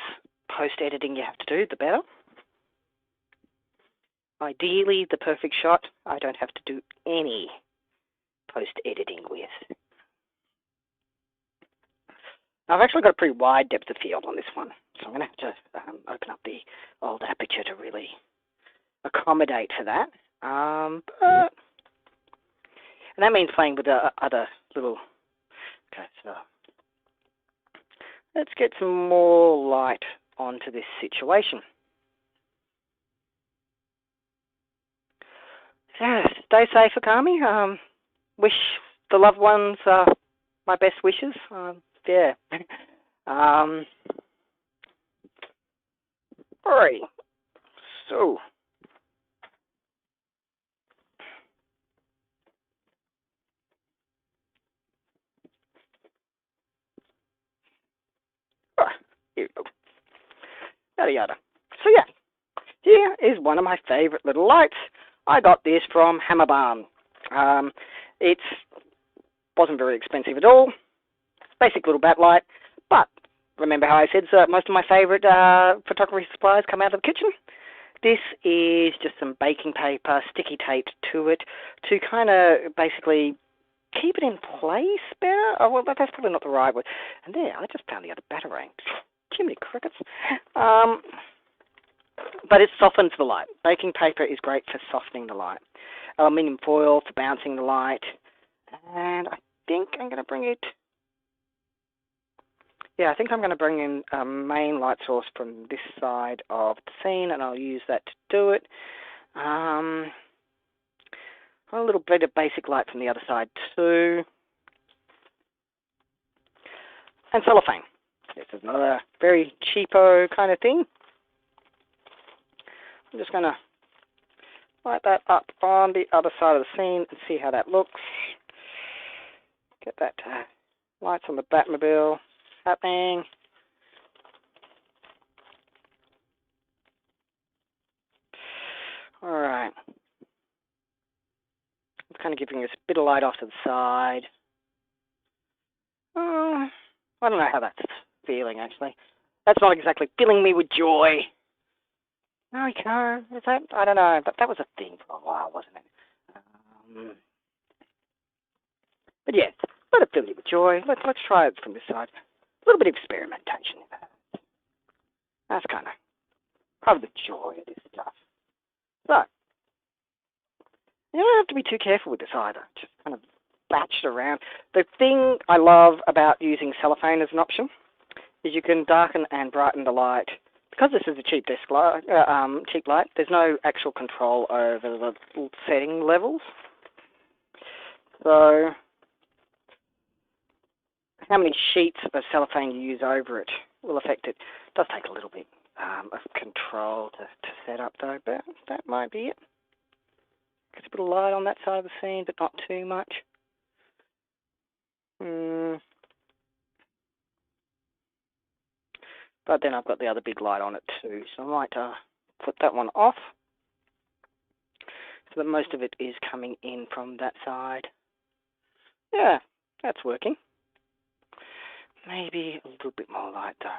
[SPEAKER 1] post-editing you have to do, the better. Ideally, the perfect shot, I don't have to do any post-editing with. I've actually got a pretty wide depth of field on this one, So I'm going to have to open up the old aperture to really accommodate for that. And that means playing with the other little... Okay, so let's get some more light onto this situation. Yeah, stay safe, Akami. Wish the loved ones my best wishes. Yeah. Alright. So. Here we go. Yada yada. So yeah. Here is one of my favourite little lights. I got this from Hammerbarn. It wasn't very expensive at all. Basic little bat light. But remember how I said most of my favourite photography supplies come out of the kitchen? This is just some baking paper, sticky taped to it to kind of basically keep it in place better. Oh, well, that's probably not the right word. And there, I just found the other batarang. Jiminy crickets. But it softens the light. Baking paper is great for softening the light. Aluminium foil for bouncing the light. And I think I'm going to bring it... Yeah, I think I'm going to bring in a main light source from this side of the scene, and I'll use that to do it. A little bit of basic light from the other side too. And cellophane. This is another very cheapo kind of thing. I'm just going to light that up on the other side of the scene and see how that looks. Get that lights on the Batmobile happening. Alright. I'm kind of giving this a bit of light off to the side. I don't know how that's feeling, actually. That's not exactly filling me with joy. No, you can't. Is that? I don't know, but that was a thing for a while, wasn't it? But yeah, let it fill you with joy. Let's try it from this side. A little bit of experimentation in that. That's kind of part of the joy of this stuff. So, you don't have to be too careful with this either. Just kind of batch it around. The thing I love about using cellophane as an option is you can darken and brighten the light. Because this is a cheap desk light, cheap light, there's no actual control over the setting levels. So, how many sheets of cellophane you use over it will affect it. It does take a little bit of control to set up though, but that might be it. Get a bit of light on that side of the scene, but not too much. But then I've got the other big light on it too, so I might put that one off so that most of it is coming in from that side. Yeah, that's working. Maybe a little bit more light though.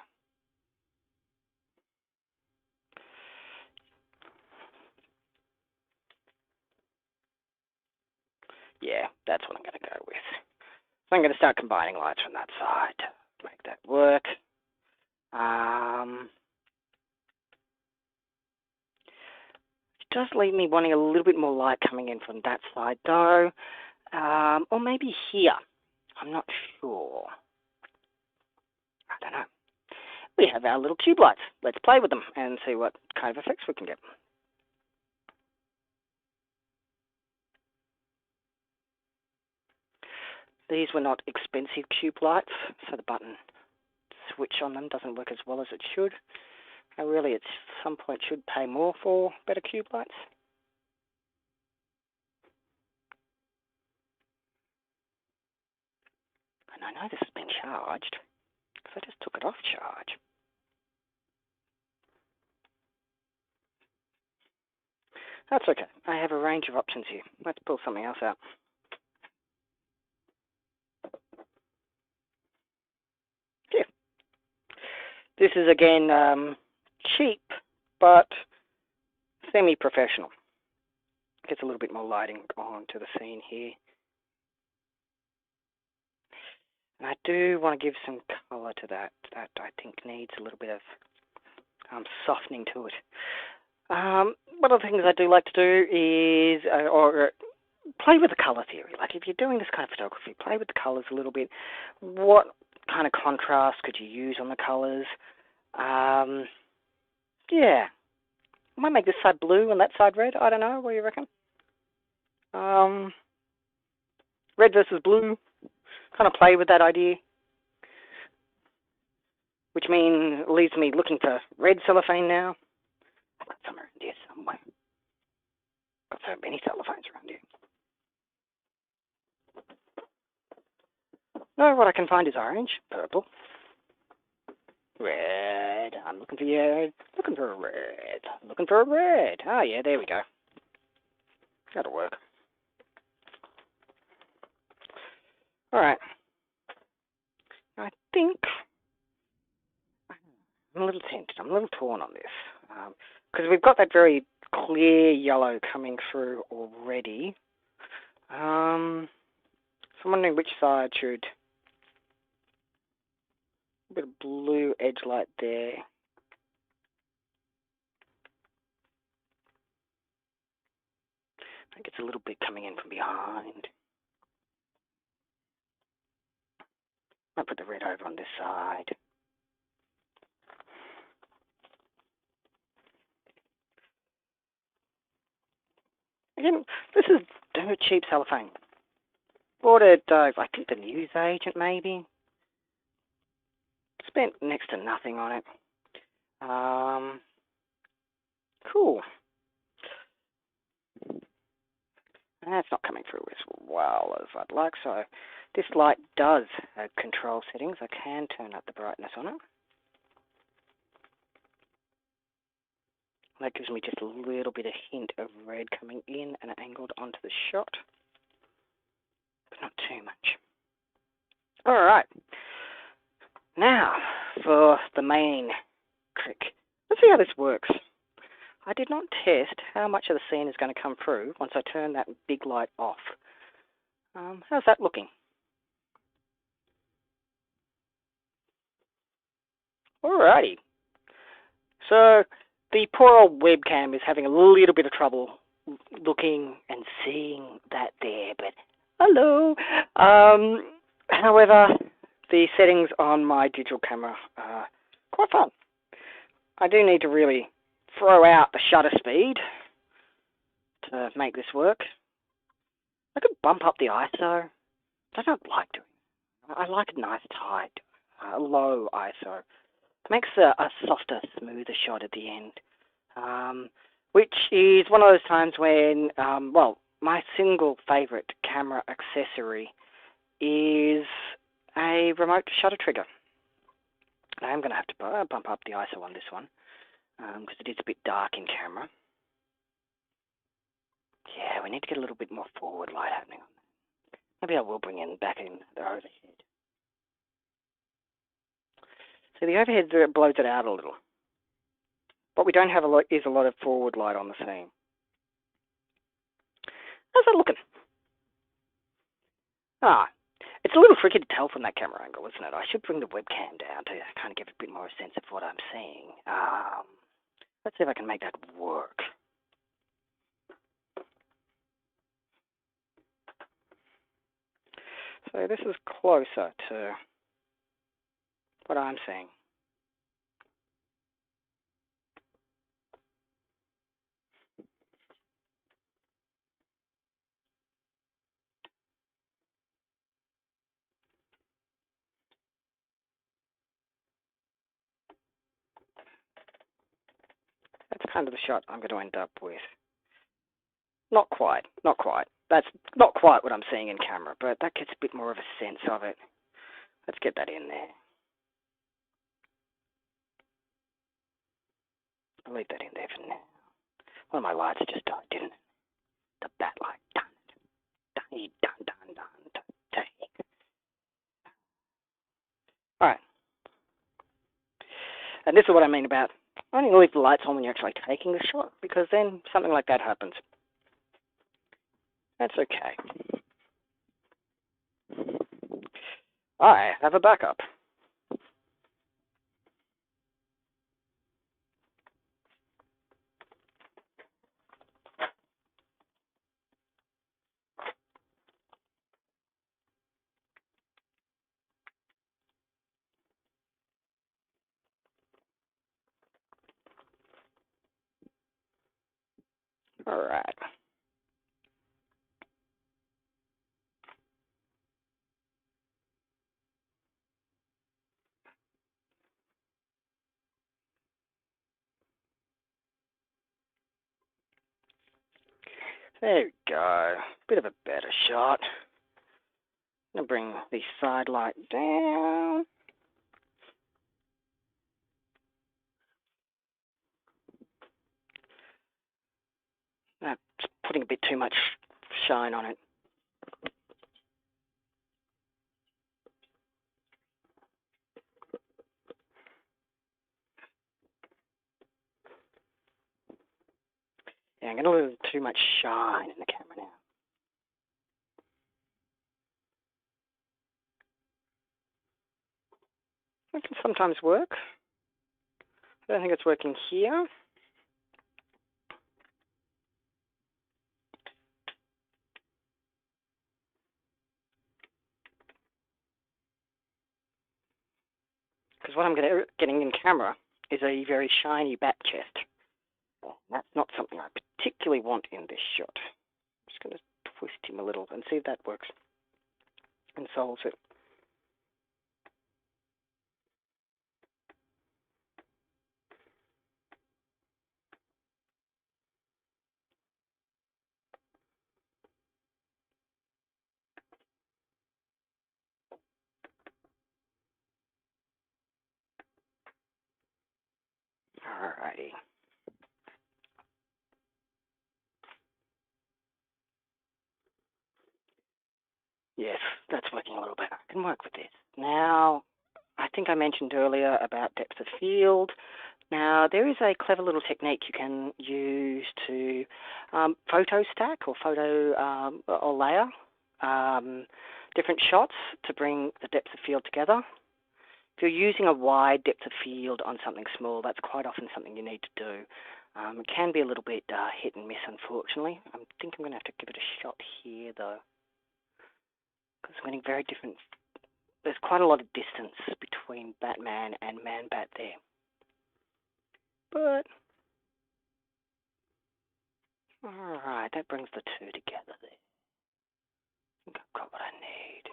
[SPEAKER 1] Yeah, that's what I'm going to go with. So I'm going to start combining lights from that side to make that work. It does leave me wanting a little bit more light coming in from that side though. Or maybe here. I'm not sure. I don't know. We have our little tube lights. Let's play with them and see what kind of effects we can get. These were not expensive tube lights, so the button switch on them doesn't work as well as it should. I really at some point should pay more for better cube lights. And I know this has been charged, because I just took it off charge. That's okay. I have a range of options here. Let's pull something else out. Here. This is again cheap, but semi-professional. Gets a little bit more lighting onto the scene here. And I do want to give some colour to that. That I think needs a little bit of softening to it. One of the things I do like to do is, play with the colour theory. Like if you're doing this kind of photography, play with the colours a little bit. What kind of contrast could you use on the colours? Yeah. I might make this side blue and that side red. I don't know. What do you reckon? Red versus blue. Kind of play with that idea. Which leaves me looking for red cellophane now. I've got some around here somewhere. Got so many cellophanes around here. No, what I can find is orange, purple, red. I'm looking for you. Looking for a red. Looking for a red. Oh yeah, there we go. That'll work. Alright. I think I'm a little tempted. I'm a little torn on this. Because we've got that very clear yellow coming through already. So I'm wondering which side should... A bit of blue edge light there. I think it's a little bit coming in from behind. I'll put the red over on this side. Again, this is dirt cheap cellophane. Bought it, I think the newsagent maybe. Spent next to nothing on it. Cool. And that's not coming through as well as I'd like, so this light does have control settings. I can turn up the brightness on it. That gives me just a little bit of hint of red coming in and angled onto the shot. But not too much. Alright. Now, for the main trick. Let's see how this works. I did not test how much of the scene is going to come through once I turn that big light off. How's that looking? Alrighty. So, the poor old webcam is having a little bit of trouble looking and seeing that there, but hello! However, the settings on my digital camera are quite fun. I do need to really throw out the shutter speed to make this work. I could bump up the ISO. I don't like doing it. I like a nice tight, low ISO. It makes a softer, smoother shot at the end. Which is one of those times when, my single favourite camera accessory is a remote shutter trigger. I am going to have to bump up the ISO on this one, because it is a bit dark in camera. Yeah, we need to get a little bit more forward light happening on that. Maybe I will bring back in the overhead. So the overhead blows it out a little. What we don't have is a lot of forward light on the scene. How's that looking? It's a little tricky to tell from that camera angle, isn't it? I should bring the webcam down to kind of give a bit more sense of what I'm seeing. Let's see if I can make that work. So this is closer to what I'm seeing. That's kind of the shot I'm going to end up with. Not quite. That's not quite what I'm seeing in camera, but that gets a bit more of a sense of it. Let's get that in there. I'll leave that in there for now. One of my lights just died, didn't it? The bat light. Done. Alright. And this is what I mean about only leave the lights on when you're actually taking the shot, because then something like that happens. That's okay. I have a backup. Alright. There we go. Bit of a better shot. I'm going to bring the side light down. That's putting a bit too much shine on it. Yeah, I'm getting a little too much shine in the camera now. It can sometimes work. I don't think it's working here. Because what I'm getting in camera is a very shiny bat chest. That's not something I particularly want in this shot. I'm just going to twist him a little and see if that works and solves it. Alrighty. Yes, that's working a little better. I can work with this. Now, I think I mentioned earlier about depth of field. Now, there is a clever little technique you can use to photo stack or or layer different shots to bring the depth of field together. If you're using a wide depth of field on something small, that's quite often something you need to do. It can be a little bit hit and miss, unfortunately. I think I'm going to have to give it a shot here, though, because I'm getting very different. There's quite a lot of distance between Batman and Man-Bat there. But, alright, that brings the two together there. I think I've got what I need.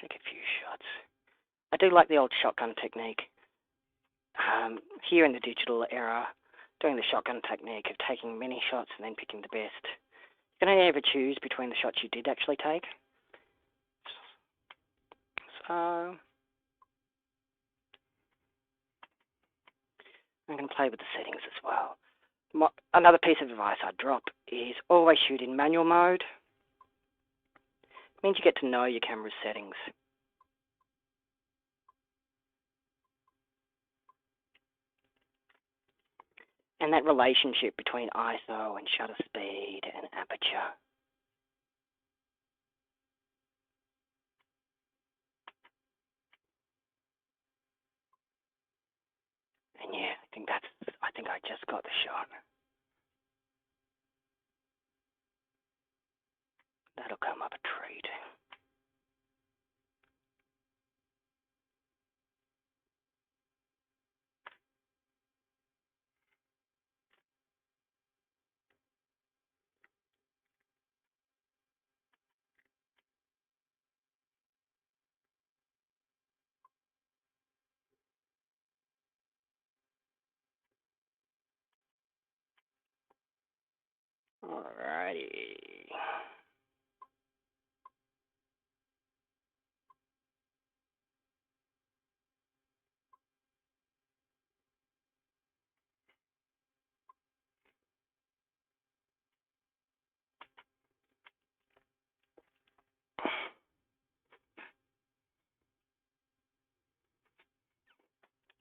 [SPEAKER 1] Take a few shots. I do like the old shotgun technique. Here in the digital era, doing the shotgun technique of taking many shots and then picking the best. You can only ever choose between the shots you did actually take. So, I'm going to play with the settings as well. Another piece of advice I'd drop is always shoot in manual mode. It means you get to know your camera's settings. And that relationship between ISO and shutter speed and aperture. And yeah, I think I just got the shot. That'll come up a treat. Alrighty.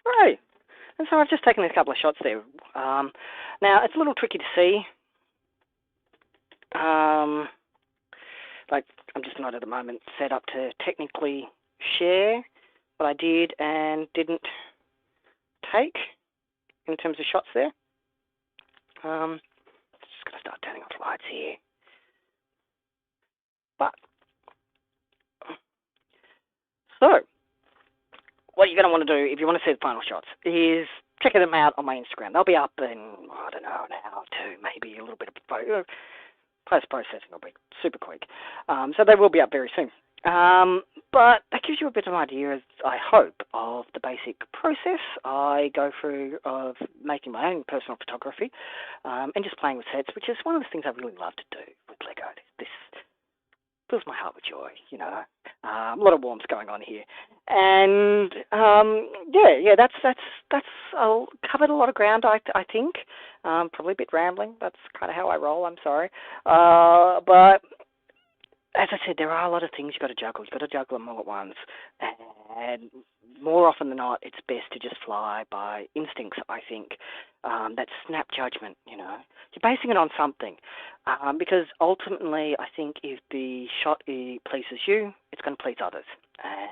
[SPEAKER 1] Right. And so I've just taken a couple of shots there. Now, it's a little tricky to see. Like, I'm just not at the moment set up to technically share what I did and didn't take in terms of shots there. Just going to start turning off lights here. But, so, what you're going to want to do if you want to see the final shots is check them out on my Instagram. They'll be up in, I don't know, an hour or two, maybe a little bit of photo. Post-processing will be super quick. So they will be up very soon. But that gives you a bit of an idea, I hope, of the basic process I go through of making my own personal photography and just playing with sets, which is one of the things I really love to do with Lego. This fills my heart with joy, you know. A lot of warmth going on here. And, that's I'll covered a lot of ground, I think. Probably a bit rambling. That's kind of how I roll, I'm sorry. But as I said, there are a lot of things you've got to juggle. You've got to juggle them all at once. And more often than not, it's best to just fly by instincts, I think. That snap judgment, you know. You're basing it on something. Because ultimately, I think if the shot pleases you, it's going to please others.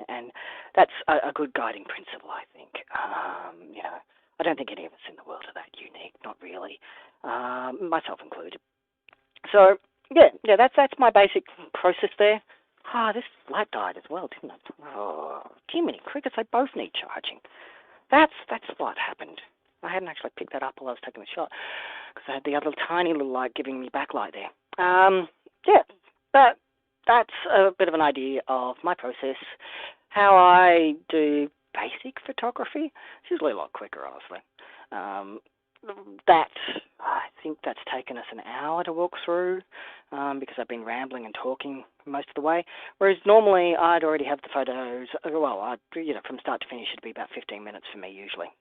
[SPEAKER 1] And that's a good guiding principle, I think. You know, I don't think any of us in the world are that unique, not really, myself included. So, yeah, that's my basic process there. This light died as well, didn't it? Oh, Jiminy Crickets, they both need charging. That's what happened. I hadn't actually picked that up while I was taking the shot, because I had the other tiny little light giving me backlight there. That's a bit of an idea of my process, how I do basic photography. It's usually a lot quicker, honestly. I think that's taken us an hour to walk through because I've been rambling and talking most of the way. Whereas normally I'd already have the photos, from start to finish it'd be about 15 minutes for me usually.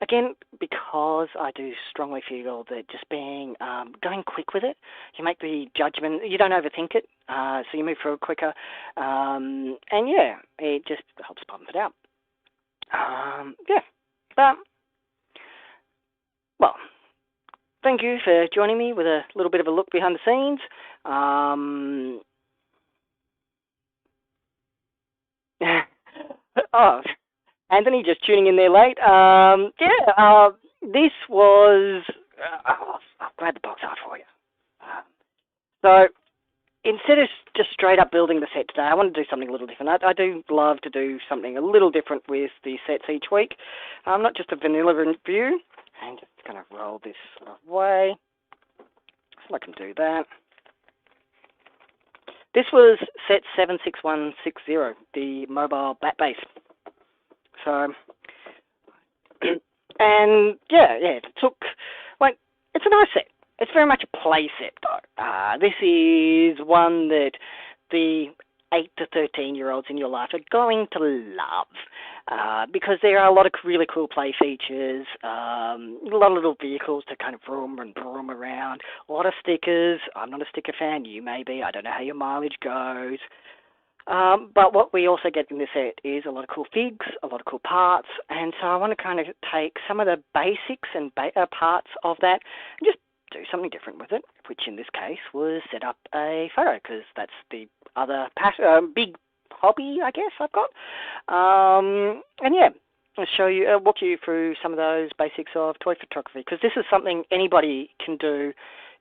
[SPEAKER 1] Again, because I do strongly feel that just being going quick with it, you make the judgment, you don't overthink it, so you move through it quicker, it just helps pump it out. Well, thank you for joining me with a little bit of a look behind the scenes. Anthony, just tuning in there late. This was... I'll grab the box art for you. So, instead of just straight up building the set today, I want to do something a little different. I do love to do something a little different with the sets each week. Not just a vanilla review. I'm just going to roll this away so I can do that. This was set 76160, the mobile Bat Bas. So, and it took, it's a nice set. It's very much a play set, though. This is one that the 8 to 13-year-olds in your life are going to love because there are a lot of really cool play features, a lot of little vehicles to kind of vroom and vroom around, a lot of stickers. I'm not a sticker fan. You may be. I don't know how your mileage goes. But what we also get in this set is a lot of cool figs, a lot of cool parts, and so I want to kind of take some of the basics and parts of that and just do something different with it, which in this case was set up a photo, because that's the other big hobby, I guess, I've got. I'll show you, walk you through some of those basics of toy photography, because this is something anybody can do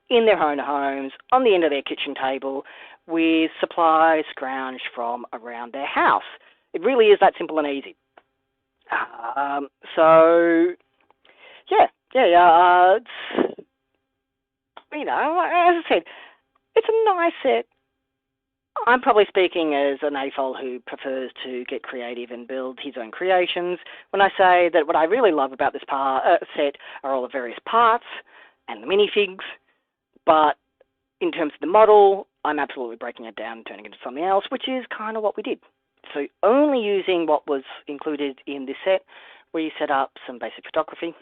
[SPEAKER 1] in their own homes, on the end of their kitchen table, with supplies scrounged from around their house. It really is that simple and easy. As I said, it's a nice set. I'm probably speaking as an AFOL who prefers to get creative and build his own creations when I say that what I really love about this set are all the various parts and the minifigs, but in terms of the model, I'm absolutely breaking it down and turning it into something else, which is kind of what we did. So only using what was included in this set, we set up some basic photography,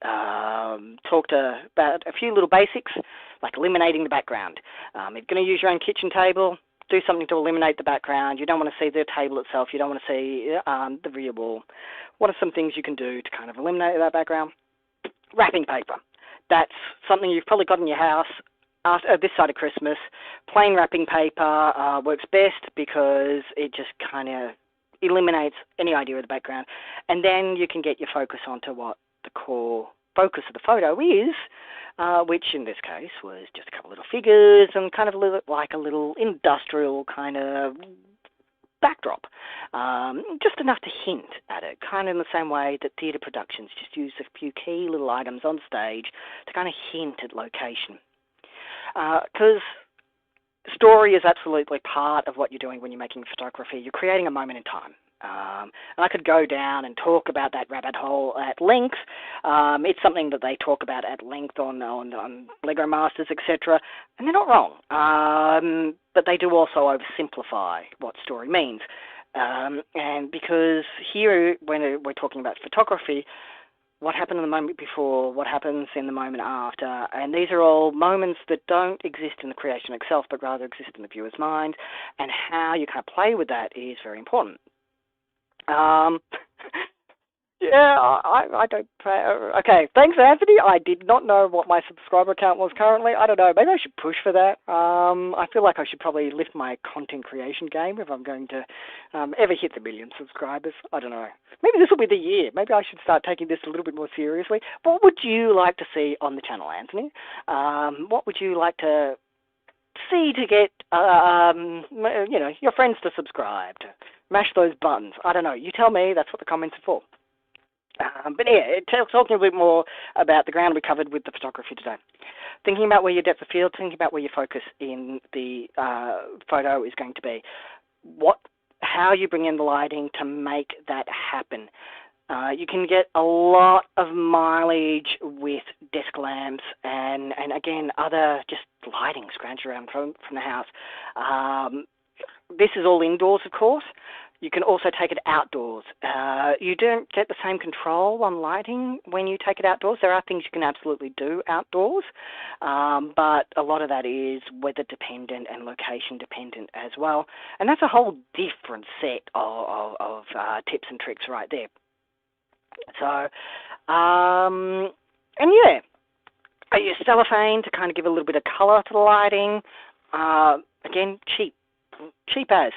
[SPEAKER 1] talked about a few little basics, like eliminating the background. If you're going to use your own kitchen table, do something to eliminate the background. You don't want to see the table itself. You don't want to see the rear wall. What are some things you can do to kind of eliminate that background? Wrapping paper. That's something you've probably got in your house after this side of Christmas. Plain wrapping paper works best because it just kind of eliminates any idea of the background, and then you can get your focus onto what the core focus of the photo is, which in this case was just a couple of little figures and kind of like a little industrial kind of backdrop, just enough to hint at it, kind of in the same way that theatre productions just use a few key little items on stage to kind of hint at location. Because story is absolutely part of what you're doing when you're making photography. You're creating a moment in time. And I could go down and talk about that rabbit hole at length. It's something that they talk about at length on Lego Masters, etc. And they're not wrong. But they do also oversimplify what story means. And because here, when we're talking about photography, what happened in the moment before, what happens in the moment after, and these are all moments that don't exist in the creation itself, but rather exist in the viewer's mind, and how you kind of play with that is very important. Yeah, I don't pray. Okay, thanks, Anthony. I did not know what my subscriber count was currently. I don't know. Maybe I should push for that. I feel like I should probably lift my content creation game if I'm going to ever hit the 1 million subscribers. I don't know. Maybe this will be the year. Maybe I should start taking this a little bit more seriously. What would you like to see on the channel, Anthony? What would you like to see to get, your friends to subscribe, to mash those buttons? I don't know. You tell me. That's what the comments are for. But yeah, talking a bit more about the ground we covered with the photography today. Thinking about where your depth of field, thinking about where your focus in the photo is going to be. How you bring in the lighting to make that happen. You can get a lot of mileage with desk lamps and again, other just lighting scrounged around from the house. This is all indoors, of course. You can also take it outdoors. You don't get the same control on lighting when you take it outdoors. There are things you can absolutely do outdoors, but a lot of that is weather dependent and location dependent as well. And that's a whole different set of tips and tricks right there. So, and yeah, I use cellophane to kind of give a little bit of colour to the lighting. Again, cheap as.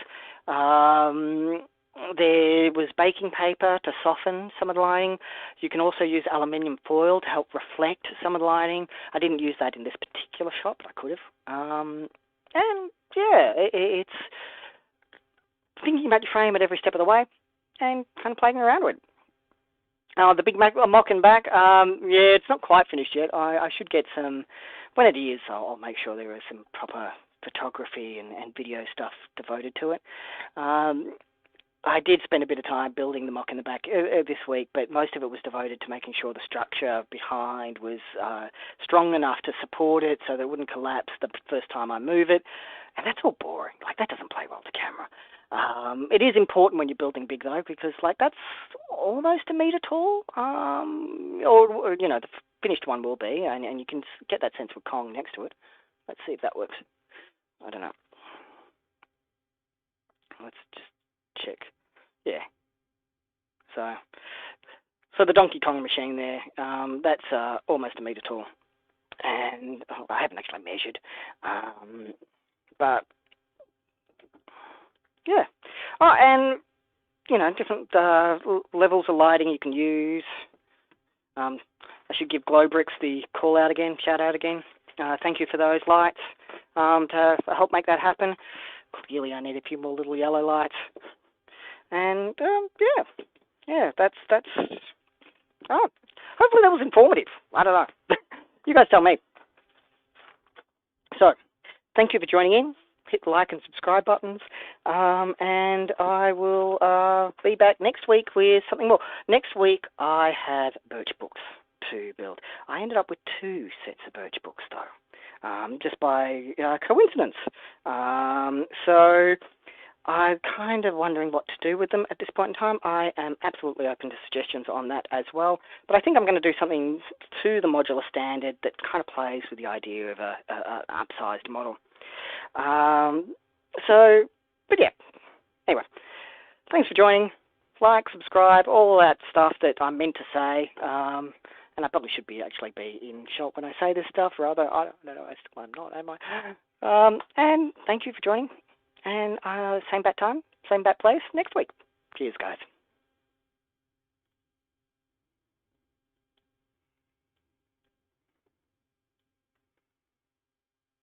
[SPEAKER 1] There was baking paper to soften some of the lighting. You can also use aluminium foil to help reflect some of the lighting. I didn't use that in this particular shot, but I could have. And yeah, it's thinking about your frame at every step of the way and kind of playing around with it. The big mock and back, yeah, it's not quite finished yet. I should get some, when it is, I'll make sure there is some proper photography and video stuff devoted to it. I did spend a bit of time building the mock in the back this week, but most of it was devoted to making sure the structure behind was strong enough to support it so that it wouldn't collapse the first time I move it. And that's all boring. Like, that doesn't play well with the camera. It is important when you're building big, though, because, like, that's almost a metre tall. Or, the finished one will be, and you can get that sense of Kong next to it. Let's see if that works. I don't know. Let's just check. Yeah. So the Donkey Kong machine there, that's almost a metre tall. And I haven't actually measured. But yeah. Oh, and, different levels of lighting you can use. I should give Glowbricks the shout out again. Thank you for those lights to help make that happen. Clearly I need a few more little yellow lights. And, yeah, that's, hopefully that was informative. I don't know. You guys tell me. So, thank you for joining in. Hit the like and subscribe buttons. And I will be back next week with something more. Next week I have birch books to build. I ended up with 2 sets of birch books, though, just by coincidence. So I'm kind of wondering what to do with them at this point in time. I am absolutely open to suggestions on that as well. But I think I'm going to do something to the modular standard that kind of plays with the idea of an upsized model. But yeah. Anyway, thanks for joining. Like, subscribe, all that stuff that I meant to say. And I probably should actually be in shot when I say this stuff, rather. I don't know, I'm not, am I? And thank you for joining. And same bat time, same bat place next week. Cheers, guys.